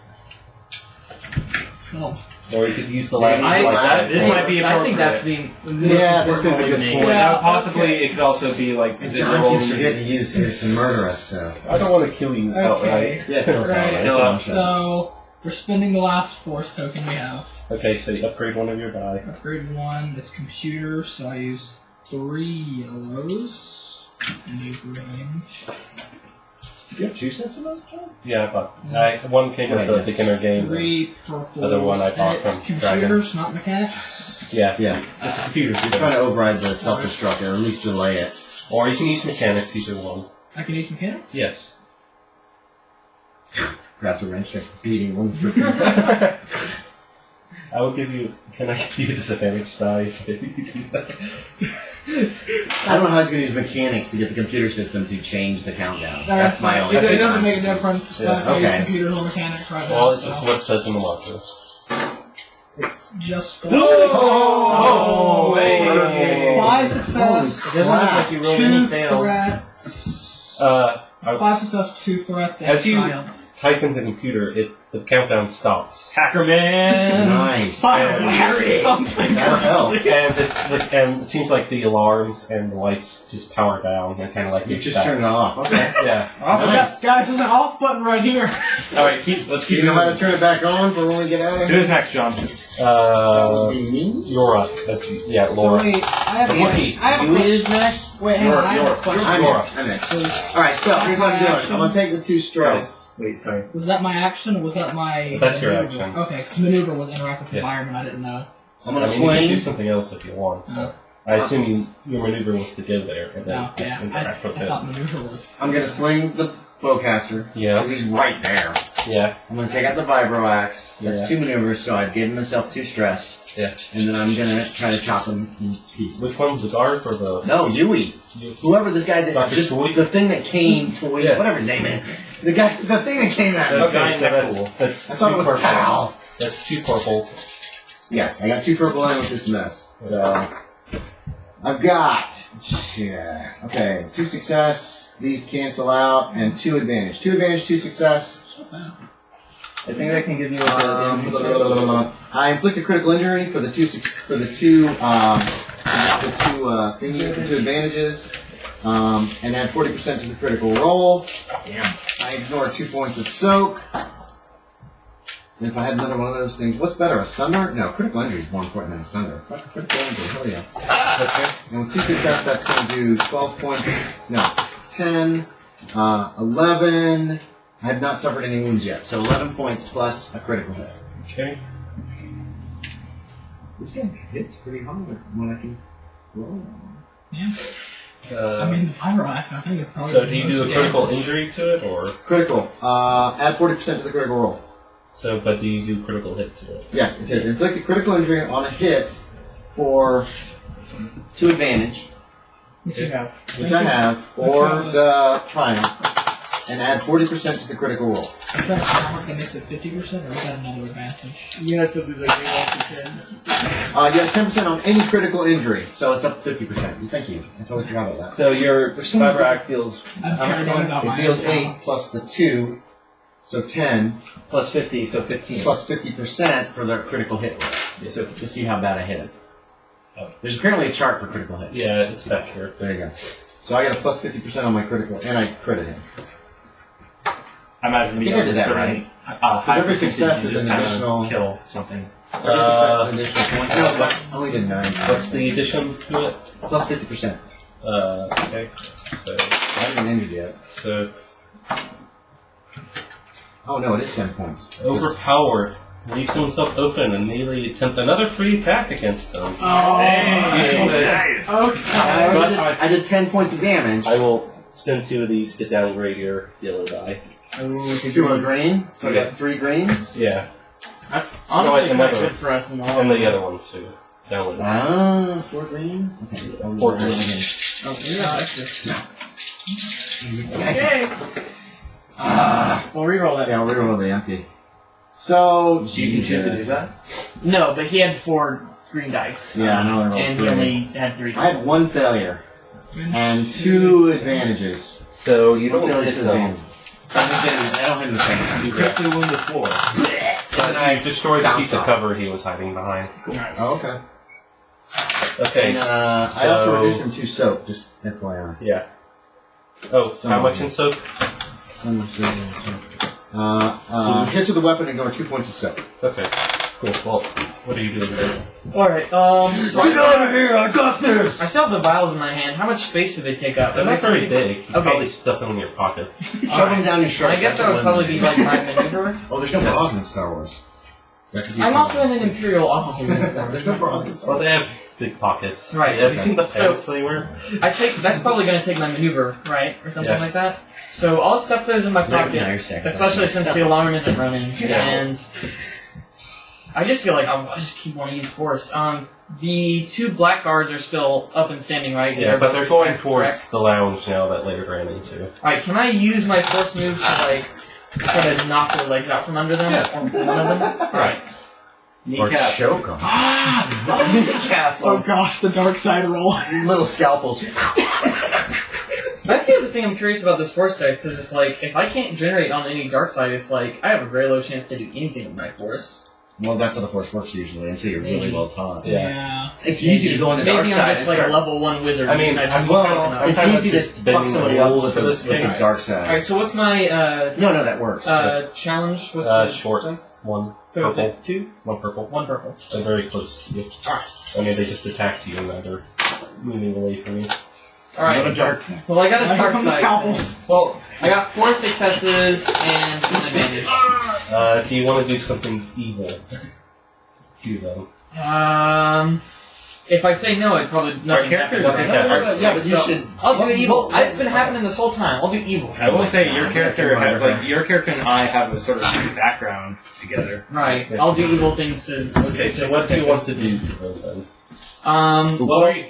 Speaker 5: oh,
Speaker 1: Or you could use the last
Speaker 2: I-
Speaker 1: like that.
Speaker 3: This might be
Speaker 4: I think that's
Speaker 3: appropriate.
Speaker 4: the
Speaker 2: Yeah, this is a good point.
Speaker 5: Yeah,
Speaker 3: Possibly
Speaker 5: okay.
Speaker 3: it could also be like
Speaker 2: And
Speaker 3: the
Speaker 2: John
Speaker 3: roll-
Speaker 2: keeps forgetting to use his to murder us, so.
Speaker 1: I don't want to kill you outright.
Speaker 2: Yeah, kill us
Speaker 5: Right.
Speaker 2: outright.
Speaker 3: Kill
Speaker 2: That's
Speaker 3: us.
Speaker 2: what I'm saying.
Speaker 5: so we're spending the last force token we have.
Speaker 1: Okay, so you upgrade one of your die.
Speaker 5: Upgrade 1, it's computer, so I use 3 yellows. Maneuver range.
Speaker 2: You have 2 sets of those, John?
Speaker 1: Yeah, I bought. One came with the beginner game.
Speaker 5: 3 purple.
Speaker 1: Other one I bought
Speaker 5: It's
Speaker 1: from
Speaker 5: computers, not mechanics.
Speaker 1: Yeah.
Speaker 2: Yeah.
Speaker 1: It's a computer.
Speaker 2: You're trying to override the self-destruct, or at least delay it.
Speaker 1: Or you can use mechanics, either one.
Speaker 5: I can use mechanics?
Speaker 1: Yes.
Speaker 2: Grabs a wrench, starts beating one.
Speaker 1: I will give you. Can I give you a disadvantage die if you do that?
Speaker 2: I don't know how he's going to use mechanics to get the computer system to change the countdown. That's my only.
Speaker 5: It doesn't make a difference.
Speaker 1: Yeah.
Speaker 5: If I use
Speaker 2: Okay.
Speaker 5: computers or mechanics right
Speaker 1: Well,
Speaker 5: now.
Speaker 1: it's just what it says in the marker.
Speaker 5: It's just
Speaker 1: Oh, hey.
Speaker 5: 5 success.
Speaker 4: It doesn't look like you rolled
Speaker 5: 2
Speaker 4: any fails.
Speaker 5: threats. 5 success, 2 threats, and
Speaker 1: As you
Speaker 5: triumph.
Speaker 1: type in the computer, the countdown stops.
Speaker 3: Hacker man.
Speaker 2: Nice.
Speaker 5: Fire Larry.
Speaker 2: That'll help.
Speaker 1: And it seems like the alarms and the lights just power down and kind of like
Speaker 2: You
Speaker 1: it's
Speaker 2: just
Speaker 1: back.
Speaker 2: turn it off. Okay.
Speaker 1: Yeah.
Speaker 2: Nice.
Speaker 5: Guys, there's an off button right here.
Speaker 3: All right, let's
Speaker 2: Do
Speaker 3: keep
Speaker 2: you know how to
Speaker 3: moving.
Speaker 2: turn it back on for when we get out of here?
Speaker 3: Who's next, John?
Speaker 2: That would be me.
Speaker 1: You're up. Yeah,
Speaker 5: So
Speaker 1: Laura.
Speaker 5: wait, I have
Speaker 2: Wookie.
Speaker 5: I have a
Speaker 2: You
Speaker 5: question.
Speaker 2: is next?
Speaker 5: Wait, hang on, I have a question.
Speaker 2: I'm
Speaker 1: Laura.
Speaker 2: next. I'm next. Alright, so here's what I'm doing. I'm going to take the 2 strikes.
Speaker 3: Wait, sorry.
Speaker 5: Was that my action or was that my
Speaker 1: That's your
Speaker 5: maneuver?
Speaker 1: action.
Speaker 5: Okay, because maneuver was interact with the
Speaker 1: Yeah.
Speaker 5: environment, I didn't know.
Speaker 2: I'm
Speaker 1: I
Speaker 2: going to
Speaker 1: mean, you can do
Speaker 2: swing.
Speaker 1: something else if you want.
Speaker 5: Oh.
Speaker 1: I assume your maneuver was to go there and then
Speaker 5: No, yeah,
Speaker 1: interact
Speaker 5: I
Speaker 1: with
Speaker 5: thought
Speaker 1: it.
Speaker 5: maneuver was.
Speaker 2: I'm going to sling the bowcaster.
Speaker 1: Yeah.
Speaker 2: Because he's right there.
Speaker 1: Yeah.
Speaker 2: I'm going to take out the vibro axe. That's
Speaker 1: Yeah.
Speaker 2: 2 maneuvers, so I've given myself 2 stress.
Speaker 1: Yeah.
Speaker 2: And then I'm going to try to chop him in pieces.
Speaker 1: Which one's the guard or the?
Speaker 2: No, Yui. Whoever this guy that
Speaker 1: Dr.
Speaker 2: just
Speaker 1: Toy?
Speaker 2: the thing that came, Toy,
Speaker 1: Yeah.
Speaker 2: whatever his name is, the thing that came at me.
Speaker 1: Okay,
Speaker 3: guy
Speaker 1: so
Speaker 3: in that
Speaker 1: that's
Speaker 3: pool.
Speaker 1: that's
Speaker 2: I thought it
Speaker 1: two
Speaker 2: was
Speaker 1: purple.
Speaker 2: Tal.
Speaker 1: That's 2 purple.
Speaker 2: Yes, I got 2 purple in with this mess. So I've got okay, 2 success. These cancel out, and 2 advantage. 2 advantage, 2 success.
Speaker 3: I think I can give you a bit of damage.
Speaker 2: I inflict a critical injury for the two thingies, the 2 advantages, and add 40% to the critical roll.
Speaker 3: Damn.
Speaker 2: I ignore 2 points of soak. And if I had another one of those things, what's better, a sunder? No, critical injury is more important than a sunder. Critical injury, hell yeah.
Speaker 1: Okay.
Speaker 2: And with 2 success, that's going to do 12 points. No, 10, 11. I have not suffered any wounds yet, so 11 points plus a critical hit.
Speaker 1: Okay.
Speaker 2: This guy hits pretty hard when I can roll.
Speaker 5: Yeah. I mean, the pyro axe, I think it's probably
Speaker 1: so
Speaker 5: the
Speaker 1: do you
Speaker 5: most
Speaker 1: do a critical
Speaker 5: damage.
Speaker 1: injury to it, or
Speaker 2: Critical. Add 40% to the critical roll.
Speaker 1: so? But do you do critical hit to it?
Speaker 2: Yes, it says inflict a critical injury on a hit for 2 advantage,
Speaker 5: Which you have.
Speaker 2: which I have, or the triumph, and add 40% to the critical roll.
Speaker 5: Is that a triumph that makes it 50%, or is that another advantage?
Speaker 4: Yeah, something like that.
Speaker 2: You have 10% on any critical injury, so it's up 50%. Thank you. I totally forgot about that.
Speaker 3: So your fiber axe deals
Speaker 5: I'm
Speaker 3: how much
Speaker 5: paranoid
Speaker 3: damage?
Speaker 5: about my
Speaker 2: It deals 8
Speaker 5: talents.
Speaker 2: plus the 2, so 10,
Speaker 3: Plus 50, so 15.
Speaker 2: plus 50% for the critical hit roll. So to see how bad I hit it. There's apparently a chart for critical hits.
Speaker 1: Yeah, it's back here.
Speaker 2: There you go. So I got a plus 50% on my critical, and I critted him.
Speaker 3: I imagine
Speaker 2: I think I did that right.
Speaker 3: High
Speaker 2: every
Speaker 3: frequency,
Speaker 2: success
Speaker 3: you
Speaker 2: is
Speaker 3: just
Speaker 2: an
Speaker 3: kinda
Speaker 2: additional-
Speaker 3: kill something.
Speaker 2: Every success is an additional point. No, but I only did 9.
Speaker 1: What's the addition to it?
Speaker 2: Plus 50%.
Speaker 1: Okay. So,
Speaker 2: I haven't been injured yet.
Speaker 1: so
Speaker 2: Oh no, it is 10 points.
Speaker 1: overpowered. Leaves himself open and immediately attempt another free attack against him.
Speaker 3: Nice.
Speaker 2: I did 10 points of damage.
Speaker 1: I will spend 2 of these to downgrade your yellow die.
Speaker 2: 2 are green, so I got 3 greens.
Speaker 1: Yeah,
Speaker 4: That's honestly
Speaker 1: No,
Speaker 4: quite
Speaker 1: another-
Speaker 4: good for us in the long
Speaker 1: and the
Speaker 4: run.
Speaker 1: other one too. Download.
Speaker 2: Ah, 4 greens? Okay. I'll
Speaker 1: 4
Speaker 2: roll
Speaker 1: greens.
Speaker 2: again.
Speaker 4: Oh, yeah, that's good.
Speaker 2: Okay.
Speaker 4: We'll reroll that.
Speaker 2: Yeah, I'll reroll the empty. So,
Speaker 3: You can choose to do that?
Speaker 4: No, but he had 4 green dice.
Speaker 2: Yeah, I know I rolled
Speaker 4: And he
Speaker 2: 3.
Speaker 4: only had 3.
Speaker 2: I had 1 failure and 2 advantages.
Speaker 1: So you
Speaker 2: One
Speaker 1: don't
Speaker 2: failure
Speaker 1: hit
Speaker 2: to
Speaker 1: them.
Speaker 2: advantage. I don't hit him the same.
Speaker 3: You critically wound the floor.
Speaker 2: And
Speaker 1: I destroyed the
Speaker 2: bounce
Speaker 1: piece of
Speaker 2: off.
Speaker 1: cover he was hiding behind.
Speaker 2: Oh, okay.
Speaker 1: Okay.
Speaker 2: And I also
Speaker 1: so-
Speaker 2: reduced him to soap, just FYI.
Speaker 1: Yeah. Oh,
Speaker 2: So-
Speaker 1: how much in soap?
Speaker 2: So much soap. Hits with the weapon ignore 2 points of soap.
Speaker 1: Okay. Cool. Well, what are you doing there?
Speaker 4: Alright,
Speaker 2: Get out of here! I got this!
Speaker 4: I still have the vials in my hand. How much space do they take up?
Speaker 1: They're not very big. You can
Speaker 4: Okay.
Speaker 1: probably stuff them in your pockets.
Speaker 2: Shove them down your shirt.
Speaker 4: I guess that would probably be like my maneuver.
Speaker 2: Oh, there's no bras in Star Wars.
Speaker 4: I'm also in an Imperial officer uniform.
Speaker 2: There's no bras in Star
Speaker 1: Well,
Speaker 2: Wars.
Speaker 1: they have big pockets.
Speaker 4: Right.
Speaker 1: Have you
Speaker 2: Okay.
Speaker 1: seen the
Speaker 4: So-
Speaker 1: pants anywhere?
Speaker 4: That's probably going to take my maneuver, right? Or something
Speaker 1: Yeah.
Speaker 4: like that. So I'll stuff those in my
Speaker 2: Maybe
Speaker 4: pockets,
Speaker 2: nice sex.
Speaker 4: especially since the alarm isn't running.
Speaker 1: Yeah.
Speaker 4: And I just feel like I'll just keep wanting to use force. The 2 black guards are still up and standing, right?
Speaker 1: Yeah, but they're going
Speaker 4: correct?
Speaker 1: towards the lounge now that Laird ran into.
Speaker 4: Alright, can I use my force move to, like, try to knock their legs out from under them?
Speaker 1: Yeah.
Speaker 4: Or pull one of them? Alright.
Speaker 2: Or
Speaker 3: Kneecap.
Speaker 2: choke them. Kneecap
Speaker 5: Oh
Speaker 2: them.
Speaker 5: gosh, the dark side roll.
Speaker 2: Little scalpels.
Speaker 4: That's the other thing I'm curious about this force dice, because it's like, if I can't generate on any dark side, it's like, I have a very low chance to do anything with my force.
Speaker 2: Well, that's how the force works usually, until you're really
Speaker 4: Maybe.
Speaker 2: well taught.
Speaker 1: Yeah.
Speaker 2: It's easy to go on the dark
Speaker 4: Maybe
Speaker 2: side
Speaker 4: I'm just
Speaker 2: and
Speaker 4: like
Speaker 2: start.
Speaker 4: a level 1 wizard.
Speaker 1: I mean,
Speaker 4: and I just
Speaker 1: well,
Speaker 4: fucking
Speaker 2: It's
Speaker 1: kind of
Speaker 2: easy to
Speaker 1: just
Speaker 2: fuck
Speaker 1: bending
Speaker 2: somebody
Speaker 1: the
Speaker 2: up
Speaker 1: rules
Speaker 2: with
Speaker 1: for
Speaker 2: the,
Speaker 1: this
Speaker 2: with the
Speaker 1: case.
Speaker 2: dark side.
Speaker 4: Alright, so what's my,
Speaker 2: No, that works.
Speaker 4: challenge? What's the
Speaker 1: Short.
Speaker 4: dice?
Speaker 1: 1
Speaker 4: So is
Speaker 1: purple.
Speaker 4: it 2?
Speaker 1: 1 purple.
Speaker 4: 1 purple.
Speaker 1: They're very close to you. I mean, they just attacked you and now they're moving away from you.
Speaker 4: Alright.
Speaker 2: Another dark.
Speaker 4: Well, I got a
Speaker 5: Here
Speaker 4: dark
Speaker 5: come the
Speaker 4: side.
Speaker 5: scalpels.
Speaker 4: Well, I got 4 successes and an advantage.
Speaker 1: Do you want to do something evil to them?
Speaker 4: If I say no, it probably nothing
Speaker 1: character
Speaker 4: happens.
Speaker 1: doesn't have-
Speaker 2: Yeah, but you
Speaker 4: So,
Speaker 2: should.
Speaker 4: I'll do evil.
Speaker 2: Well,
Speaker 4: It's been happening this whole time. I'll do evil.
Speaker 3: I will say your character and I have a sort of background together.
Speaker 4: Right. I'll do evil things to.
Speaker 1: Okay, so what do you want to do to them then?
Speaker 4: Well,